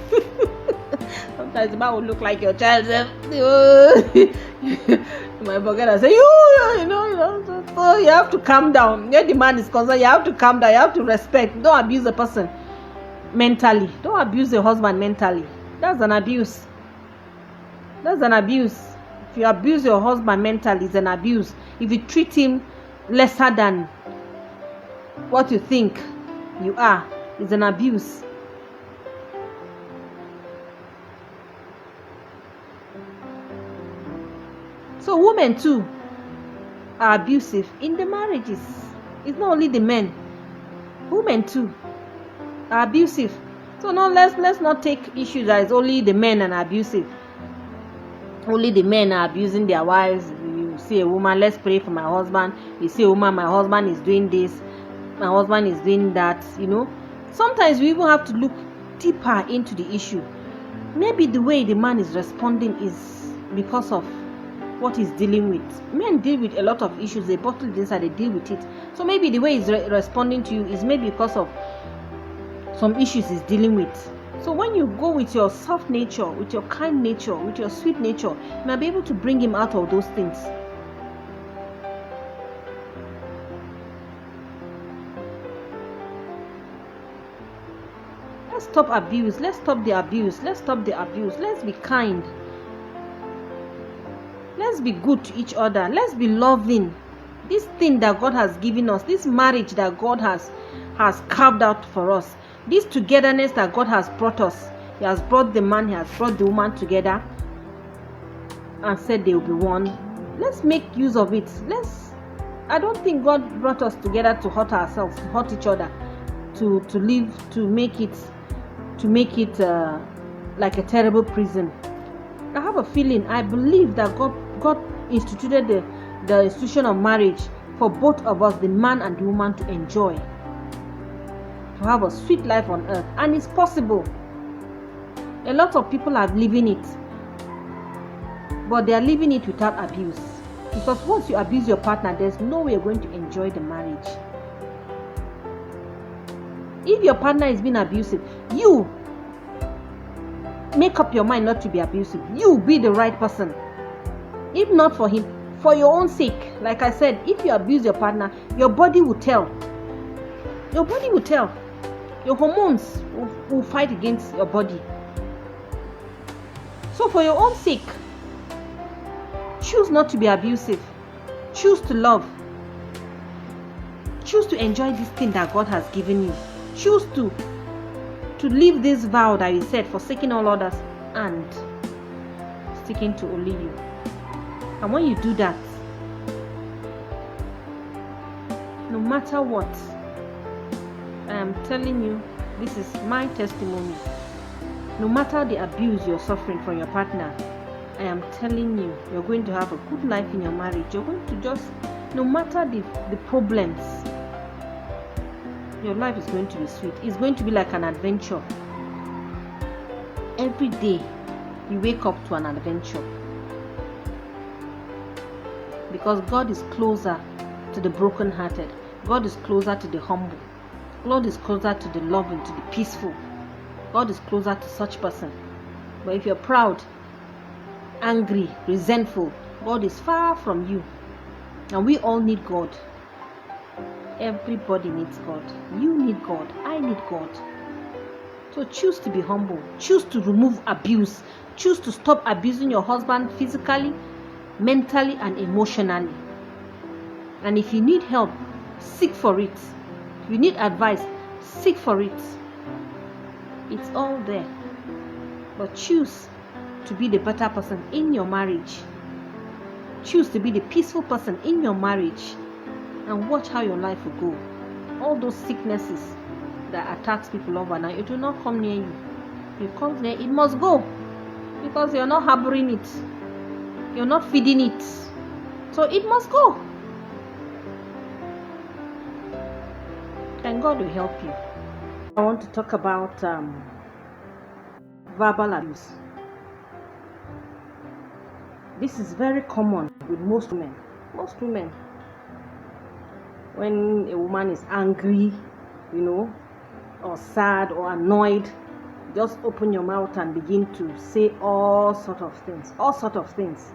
Sometimes the man will look like your child. You might forget and say, so you have to calm down. When the man is concerned, you have to calm down. You have to respect. Don't abuse the person mentally. Don't abuse the husband mentally. That's an abuse. That's an abuse. If you abuse your husband mentally, it's an abuse. If you treat him lesser than what you think you are, it's an abuse. So women too are abusive in the marriages. It's not only the men. Women too are abusive. So no, let's not take issue that it's only the men and abusive. Only the men are abusing their wives. You see a woman, let's pray for my husband. You see a woman, my husband is doing this, my husband is doing that. Sometimes we even have to look deeper into the issue. Maybe the way the man is responding is because of what he's dealing with. Men deal with a lot of issues. They bottle it inside, they deal with it. So maybe the way he's responding to you is maybe because of some issues he's dealing with. So when you go with your soft nature, with your kind nature, with your sweet nature, you might be able to bring him out of those things. Let's stop abuse. Let's stop the abuse. Let's stop the abuse. Let's be kind. Let's be good to each other. Let's be loving. This thing that God has given us, this marriage that God has carved out for us, this togetherness that God has brought us. He has brought the man, he has brought the woman together and said they will be one. Let's make use of it. I don't think God brought us together to hurt ourselves, to hurt each other, to live, to make it like a terrible prison. I have a feeling, I believe that God instituted the institution of marriage for both of us, the man and the woman, to enjoy, to have a sweet life on earth. And it's possible. A lot of people are living it, but they are living it without abuse. Because once you abuse your partner, there's no way you're going to enjoy the marriage. If your partner is being abusive, you make up your mind not to be abusive. You be the right person. If not for him, for your own sake. Like I said, if you abuse your partner, your body will tell. Your body will tell. Your hormones will fight against your body. So for your own sake, choose not to be abusive. Choose to love. Choose to enjoy this thing that God has given you. Choose to leave this vow that you said, forsaking all others and sticking to only you. And when you do that, no matter what, I am telling you, this is my testimony. No matter the abuse you're suffering from your partner, I am telling you, you're going to have a good life in your marriage. You're going to just, no matter the problems, your life is going to be sweet. It's going to be like an adventure. Every day, you wake up to an adventure. Because God is closer to the brokenhearted. God is closer to the humble. God is closer to the loving, to the peaceful. God is closer to such person. But if you're proud, angry, resentful, God is far from you. And we all need God. Everybody needs God. You need God. I need God. So choose to be humble. Choose to remove abuse. Choose to stop abusing your husband physically, mentally, and emotionally. And if you need help, seek for it. If you need advice, seek for it. It's all there. But choose to be the better person in your marriage. Choose to be the peaceful person in your marriage. And watch how your life will go. All those sicknesses that attacks people overnight, it will not come near you. If it comes near, it must go. Because you're not harboring it. You're not feeding it. So it must go. And God will help you. I want to talk about verbal abuse. This is very common with most women. Most women. When a woman is angry, or sad or annoyed, just open your mouth and begin to say all sort of things. All sort of things.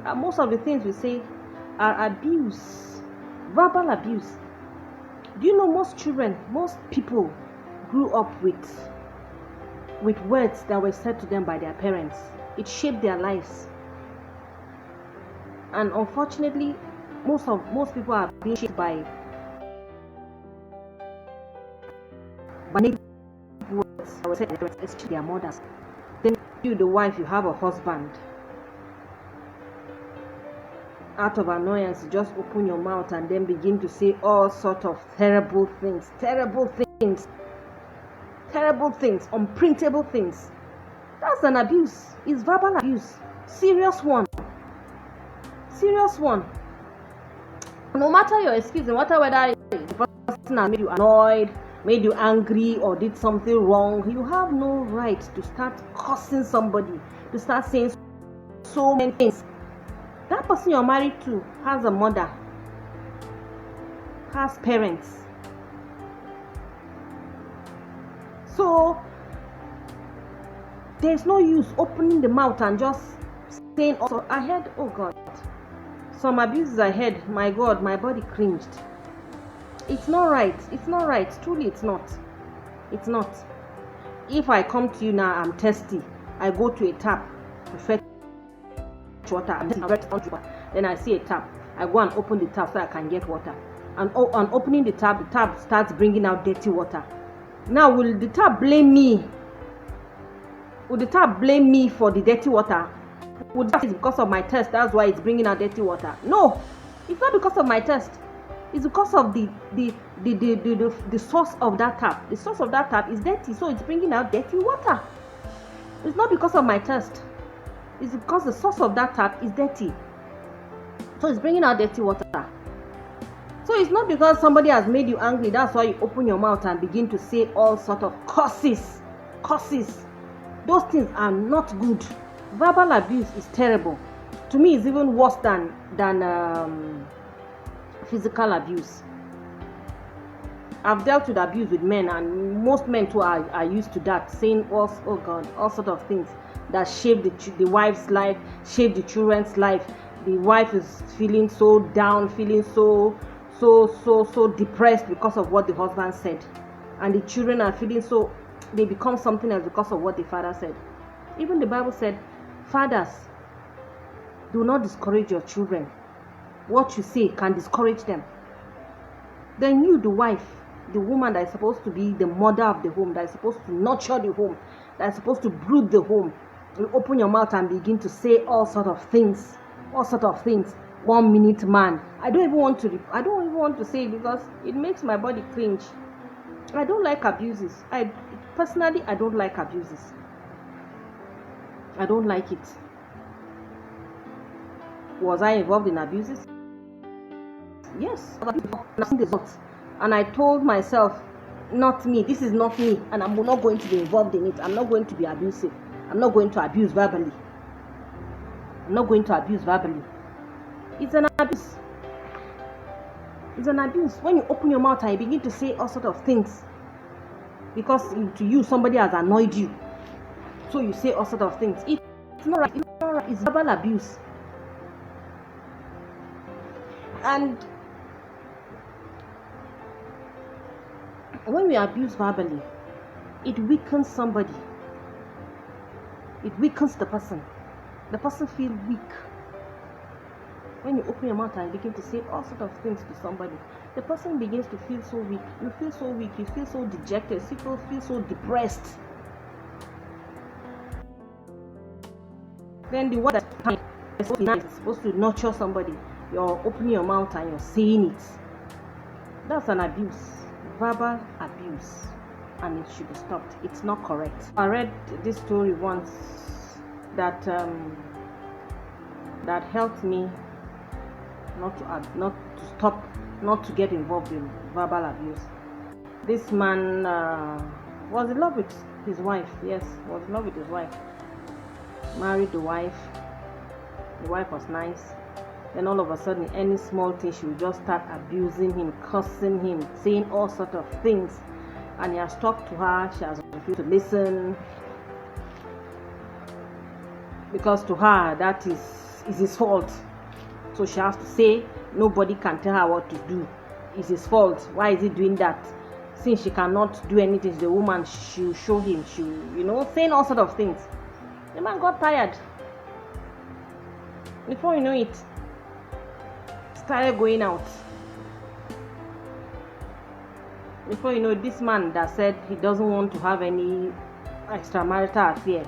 And most of the things we say are abuse. Verbal abuse. Do you know most children, most people grew up with words that were said to them by their parents. It shaped their lives. And unfortunately, most people are being shaped by negative words that were said to their parents, especially their mothers. Then you, the wife, you have a husband. Out of annoyance, you just open your mouth and then begin to say all sort of terrible things, unprintable things. That's an abuse. It's verbal abuse. Serious one. No matter your excuse, no matter whether the person has made you annoyed, made you angry, or did something wrong, you have no right to start cursing somebody, to start saying so many things. That person you're married to has a mother, has parents. So there's no use opening the mouth and just saying. Also, I heard, oh God, some abuses I heard. My God, my body cringed. It's not right. Truly, it's not. If I come to you now, I'm thirsty, I go to a tap to fetch water, and then I see a tap, I go and open the tap so I can get water. And on opening the tap starts bringing out dirty water. Now, will the tap blame me? Would the tap blame me for the dirty water? Would that is because of my thirst, that's why it's bringing out dirty water? No, it's not because of my thirst. It's because of the source of that tap. The source of that tap is dirty, so it's bringing out dirty water. It's not because of my thirst. It's because the source of that tap is dirty, so it's bringing out dirty water. So it's not because somebody has made you angry, that's why you open your mouth and begin to say all sort of curses. Those things are not good. Verbal abuse is terrible. To me, it's even worse than physical abuse. I've dealt with abuse with men, and most men too are used to that, saying all sort of things that shape the wife's life, shape the children's life. The wife is feeling so down, feeling so depressed because of what the husband said, and the children are feeling so, they become something else because of what the father said. Even the Bible said, fathers, do not discourage your children. What you say can discourage them. Then you, the wife, the woman that is supposed to be the mother of the home, that is supposed to nurture the home, that is supposed to brood the home, you open your mouth and begin to say all sort of things. 1 minute man. I don't even want to say it because it makes my body cringe. I don't like abuses. Personally, I don't like abuses. I don't like it. Was I involved in abuses? Yes. And I told myself, not me. This is not me, and I'm not going to be involved in it. I'm not going to be abusive. I'm not going to abuse verbally. It's an abuse. It's an abuse. When you open your mouth and you begin to say all sort of things because to you somebody has annoyed you, so you say all sort of things. It's not right. It's verbal abuse. And when we abuse verbally, it weakens somebody. It weakens the person. The person feels weak. When you open your mouth and begin to say all sorts of things to somebody, the person begins to feel so weak. You feel so weak. You feel so dejected. People feel so depressed. Then the word that is supposed to nurture somebody, you're opening your mouth and you're saying it. That's an abuse. Verbal abuse. And it should be stopped. It's not correct. I read this story once that helped me not to get involved in verbal abuse. This man was in love with his wife. Yes, was in love with his wife. Married the wife. The wife was nice. Then all of a sudden, any small thing, she would just start abusing him, cursing him, saying all sorts of things. And he has talked to her. She has refused to listen. Because to her, that is his fault. So she has to say, nobody can tell her what to do. It's his fault. Why is he doing that? Since she cannot do anything, the woman, she'll show him. She'll, saying all sorts of things. The man got tired. Before you know it, started going out. Before you know, this man that said he doesn't want to have any extramarital affair,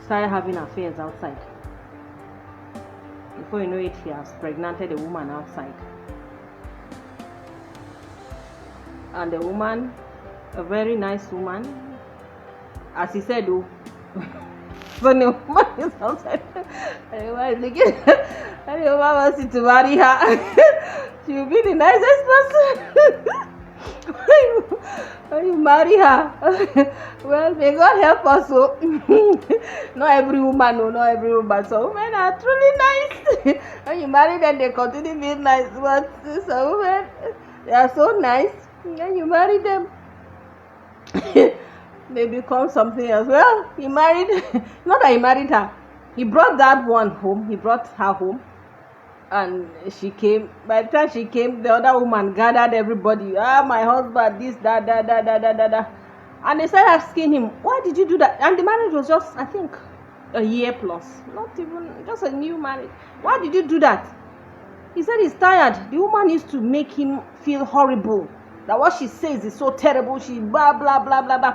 started having affairs outside. Before you know it, he has pregnanted a woman outside. And the woman, a very nice woman, as he said, so the woman is outside. And the woman is looking, and the woman wants you to marry her. She will be the nicest person. When you marry her, well, may God help us. So, not every woman. Some women are truly nice. When you marry them, they continue being nice. But some women, they are so nice. When you marry them, they become something else. Well, he married, not that he married her. He brought that one home. He brought her home. And she came. By the time she came, the other woman gathered everybody. My husband, this, that. And they started asking him, why did you do that? And the marriage was just, I think, a year plus. Not even, just a new marriage. Why did you do that? He said he's tired. The woman used to make him feel horrible. That what she says is so terrible. She blah, blah, blah, blah, blah.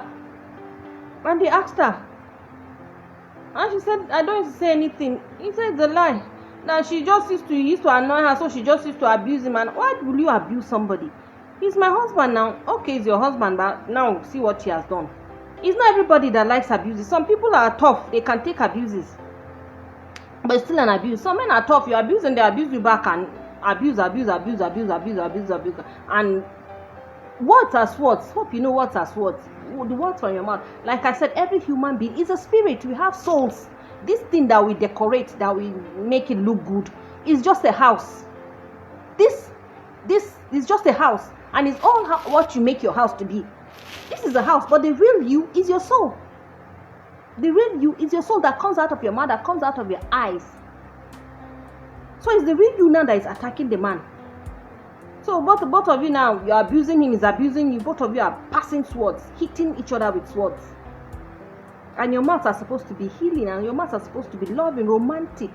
And they asked her. And she said, I don't need to say anything. He said it's a lie. Now she just used to annoy her, so she just used to abuse him. And why will you abuse somebody? He's my husband now. Okay, he's your husband, but now see what she has done. It's not everybody that likes abuses. Some people are tough, they can take abuses, but it's still an abuse. Some men are tough, you abuse and they abuse you back, and abuse. And words as words. Hope you know words as words. The words from your mouth. Like I said, every human being is a spirit. We have souls. This thing that we decorate, that we make it look good, is just a house. This is just a house, and it's all what you make your house to be. This is a house, but the real you is your soul. The real you is your soul that comes out of your mouth, that comes out of your eyes. So it's the real you now that is attacking the man. So both of you now, you're abusing him, he's abusing you. Both of you are passing swords, hitting each other with swords. And your mouths are supposed to be healing, and your mouths are supposed to be loving, romantic,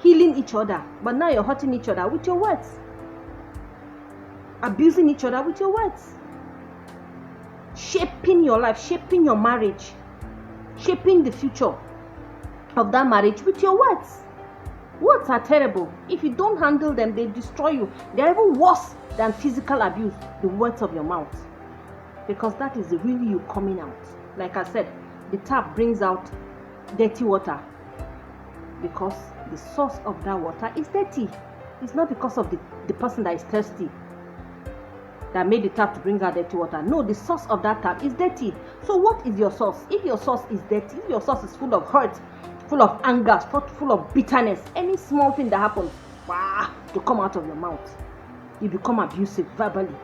healing each other. But now you're hurting each other with your words. abusing each other with your words, shaping your life, shaping your marriage, shaping the future of that marriage with your words. Words are terrible. If you don't handle them, they destroy you. They're even worse than physical abuse, the words of your mouth, because that is the real you coming out. Like I said, the tap brings out dirty water because the source of that water is dirty. It's not because of the person that is thirsty that made the tap to bring out dirty water. No, the source of that tap is dirty. So what is your source? If your source is dirty, if your source is full of hurt, full of anger, full of bitterness, any small thing that happens, to come out of your mouth, you become abusive verbally.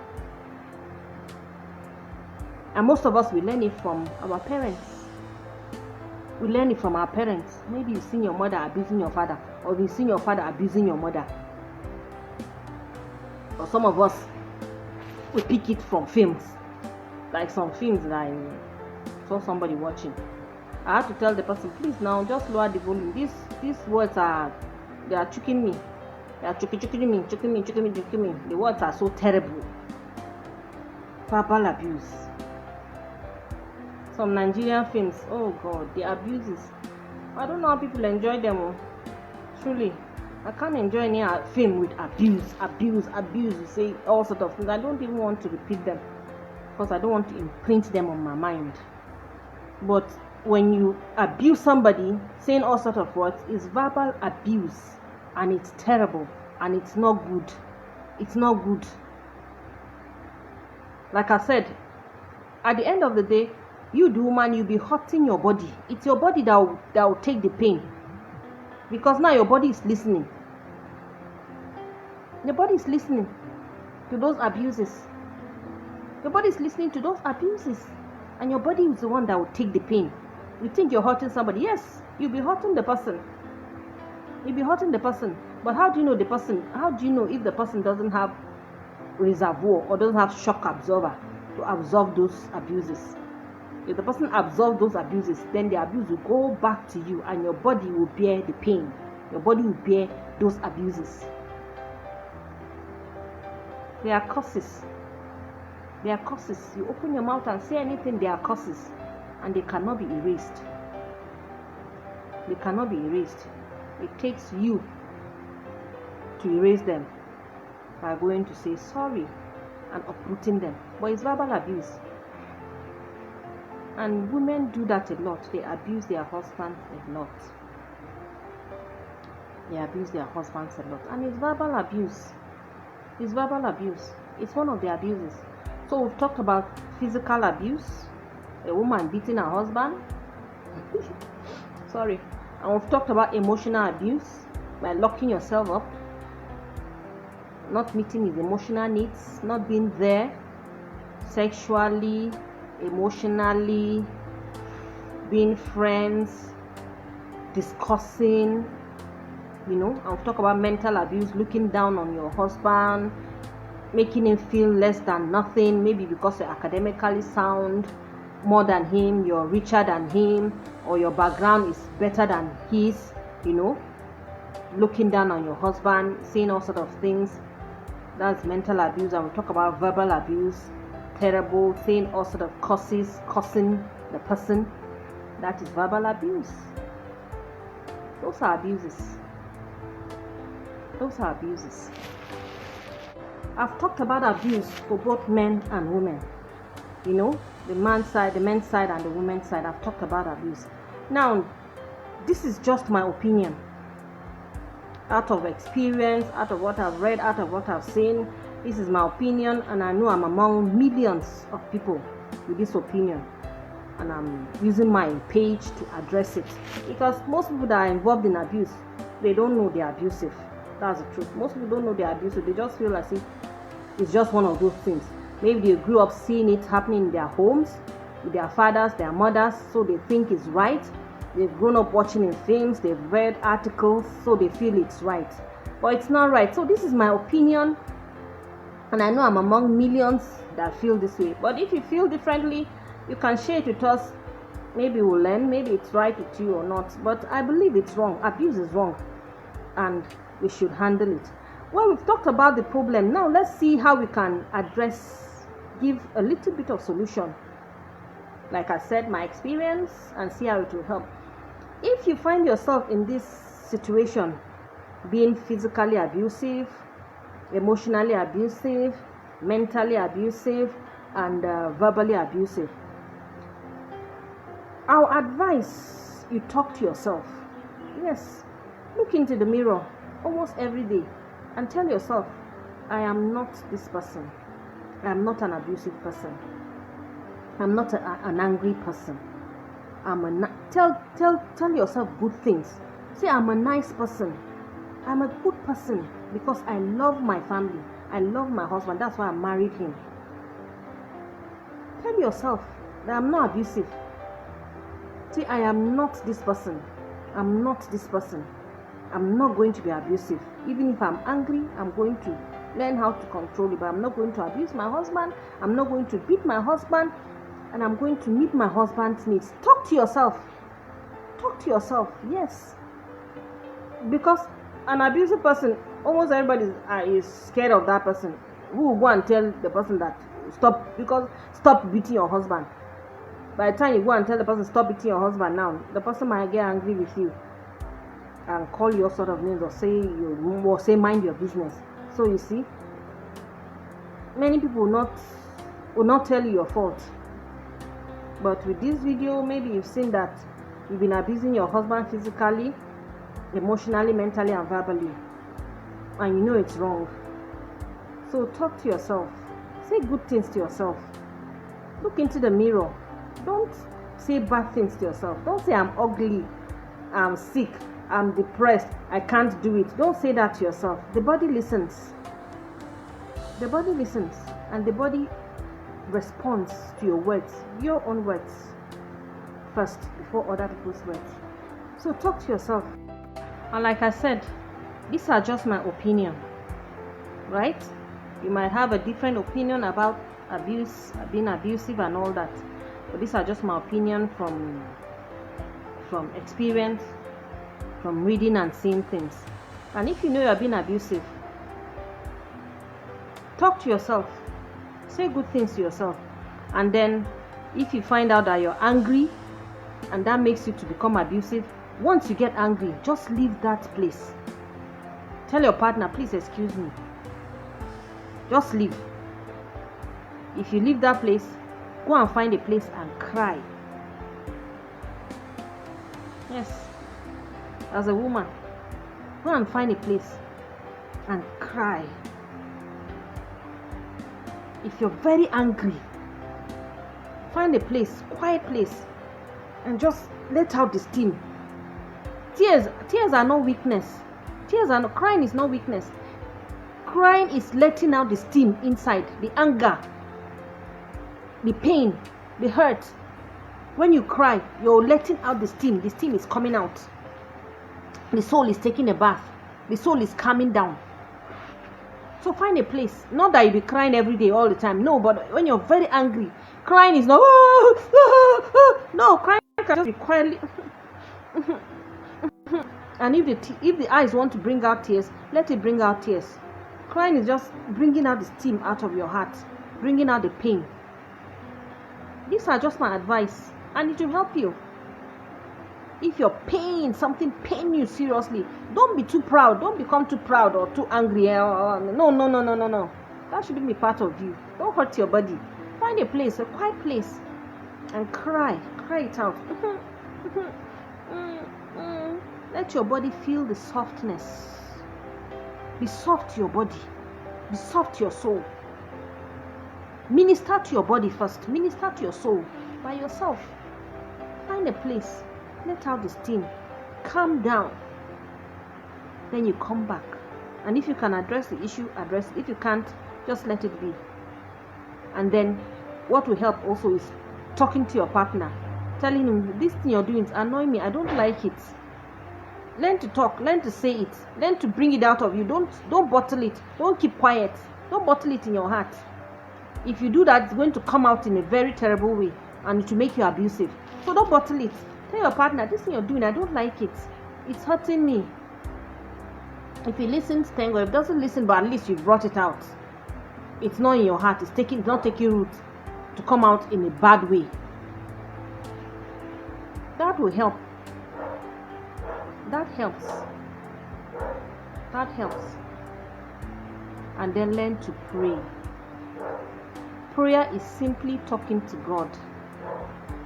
And most of us, we learn it from our parents. We learn it from our parents. Maybe you've seen your mother abusing your father, or you've seen your father abusing your mother. Or some of us, we pick it from films. Like some films that I saw somebody watching. I had to tell the person, please now, just lower the volume. These words they are tricking me. They are tricking me. The words are so terrible. Verbal abuse. Some Nigerian films, oh God, the abuses. I don't know how people enjoy them. Truly, I can't enjoy any film with abuse. You say all sorts of things. I don't even want to repeat them because I don't want to imprint them on my mind. But when you abuse somebody, saying all sorts of words, is verbal abuse, and it's terrible, and it's not good. It's not good. Like I said, at the end of the day, you, the woman, you'll be hurting your body. It's your body that will take the pain, because now your body is listening. Your body is listening to those abuses. Your body is listening to those abuses, and your body is the one that will take the pain. You think you're hurting somebody? Yes, you'll be hurting the person. You'll be hurting the person. But how do you know the person? How do you know if the person doesn't have reservoir or doesn't have shock absorber to absorb those abuses? If the person absorbs those abuses, then the abuse will go back to you, and your body will bear the pain. Your body will bear those abuses. They are curses. They are curses. You open your mouth and say anything, they are curses. And they cannot be erased. They cannot be erased. It takes you to erase them by going to say sorry and uprooting them. But it's verbal abuse. And women do that a lot. They abuse their husbands a lot. They abuse their husbands a lot. And it's verbal abuse. It's verbal abuse. It's one of the abuses. So we've talked about physical abuse. A woman beating her husband. Sorry. And we've talked about emotional abuse, by locking yourself up, not meeting his emotional needs, not being there sexually, emotionally, being friends, discussing, and we've talked about mental abuse, looking down on your husband, making him feel less than nothing, maybe because you're academically sound more than him, you're richer than him, or your background is better than his, looking down on your husband, saying all sorts of things. That's mental abuse. And we talk about verbal abuse, terrible, saying all sorts of curses, cursing the person. That is verbal abuse. Those are abuses. Those are abuses. I've talked about abuse for both men and women. The man's side, the men's side, and the women's side. I've talked about abuse. Now, this is just my opinion. Out of experience, out of what I've read, out of what I've seen. This is my opinion, and I know I'm among millions of people with this opinion. And I'm using my page to address it. Because most people that are involved in abuse, they don't know they're abusive. That's the truth. Most people don't know they're abusive. They just feel as if it's just one of those things. Maybe they grew up seeing it happening in their homes, with their fathers, their mothers, so they think it's right. They've grown up watching in films, they've read articles, so they feel it's right. But it's not right. So this is my opinion, and I know I'm among millions that feel this way. But if you feel differently, you can share it with us. Maybe we'll learn, maybe it's right with you or not. But I believe it's wrong. Abuse is wrong, and we should handle it. Well, we've talked about the problem. Now let's see how we can give a little bit of solution. Like I said, my experience, and see how it will help. If you find yourself in this situation, being physically abusive, emotionally abusive, mentally abusive, and verbally abusive, I'll advise you talk to yourself. Yes, look into the mirror almost every day and tell yourself, I am not this person. I am not an abusive person. I'm not an angry person. Tell yourself good things. Say, I'm a nice person. I'm a good person because I love my family. I love my husband. That's why I married him. Tell yourself that I'm not abusive. Say, I am not this person. I'm not this person. I'm not going to be abusive. Even if I'm angry, I'm going to learn how to control it. But I'm not going to abuse my husband. I'm not going to beat my husband. And I'm going to meet my husband's needs. Talk to yourself. Talk to yourself. Yes. Because an abusive person, almost everybody is scared of that person. Who will go and tell the person that stop beating your husband? By the time you go and tell the person stop beating your husband now, the person might get angry with you and call you all sort of names or say mind your business. So you see, many people will not tell you your fault. But with this video, maybe you've seen that you've been abusing your husband physically, emotionally, mentally, and verbally, and you know it's wrong. So talk to yourself. Say good things to yourself. Look into the mirror. Don't say bad things to yourself. Don't say I'm ugly, I'm sick, I'm depressed, I can't do it. Don't say that to yourself. The body listens. The body listens, and the body responds to your words, your own words first before other people's words. So talk to yourself. And like I said, these are just my opinion, right? You might have a different opinion about abuse, being abusive and all that, but these are just my opinion from experience, from reading and seeing things. And if you know you're being abusive, talk to yourself. Say good things to yourself. And then if you find out that you're angry and that makes you to become abusive, once you get angry, just leave that place. Tell your partner, please excuse me. Just leave. If you leave that place, go and find a place and cry. Yes. As a woman, go and find a place and cry. If you're very angry, find a place, quiet place, and just let out the steam. Tears are not weakness. Crying is not weakness. Crying is letting out the steam inside, the anger, the pain, the hurt. When you cry, you're letting out the steam. The steam is coming out. The soul is taking a bath. The soul is calming down. So find a place. Not that you be crying every day all the time. No, but when you're very angry, crying is not. No, crying can just be quietly. And if the eyes want to bring out tears, let it bring out tears. Crying is just bringing out the steam out of your heart, bringing out the pain. These are just my advice, and it will help you. If you're something pain you seriously, don't be too proud. Don't become too proud or too angry. No. That shouldn't be part of you. Don't hurt your body. Find a place, a quiet place, and cry. Cry it out. Let your body feel the softness. Be soft to your body. Be soft to your soul. Minister to your body first. Minister to your soul by yourself. Find a place. Let out the steam. Calm down. Then you come back. And if you can address the issue, address it. If you can't, just let it be. And then what will help also is talking to your partner. Telling him, this thing you're doing is annoying me. I don't like it. Learn to talk. Learn to say it. Learn to bring it out of you. Don't bottle it. Don't keep quiet. Don't bottle it in your heart. If you do that, it's going to come out in a very terrible way. And it will make you abusive. So don't bottle it. Tell your partner, this thing you're doing, I don't like it. It's hurting me. If he listens, thank God. If he doesn't listen, but at least you brought it out. It's not in your heart. It's not taking root to come out in a bad way. That will help. That helps. That helps. And then learn to pray. Prayer is simply talking to God.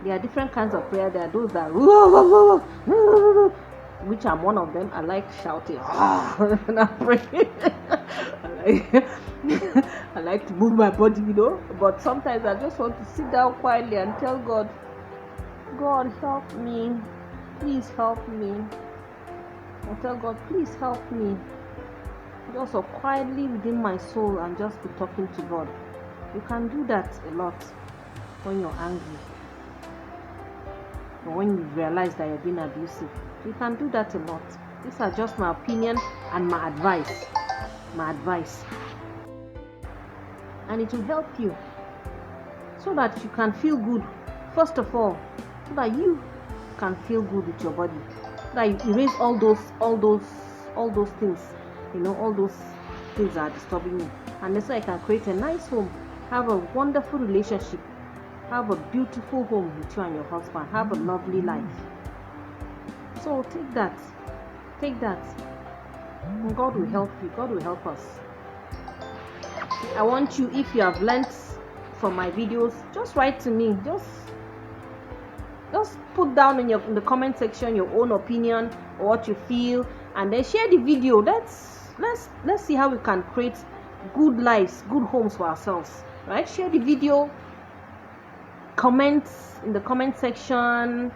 There are different kinds of prayer. There are those that which I'm one of them. I like shouting and I pray. I like to move my body, but sometimes I just want to sit down quietly and tell God, God, help me, please help me. I tell God, please help me. Just so quietly within my soul and just be talking to God. You can do that a lot when you're angry, or when you realize that you're being abusive. You can do that a lot. These are just my opinion and my advice. And it will help you so that you can feel good. First of all, so that you can feel good with your body. So that you erase all those things, all those things that are disturbing you. And that's why I can create a nice home, have a wonderful relationship, have a beautiful home with you and your husband, have a lovely life. So take that, and God will help you. God will help us. I want you, if you have learnt from my videos, just write to me. Just put down in the comment section your own opinion or what you feel, and then share the video. Let's see how we can create good lives, good homes for ourselves. Right? Share the video. Comment in the comment section.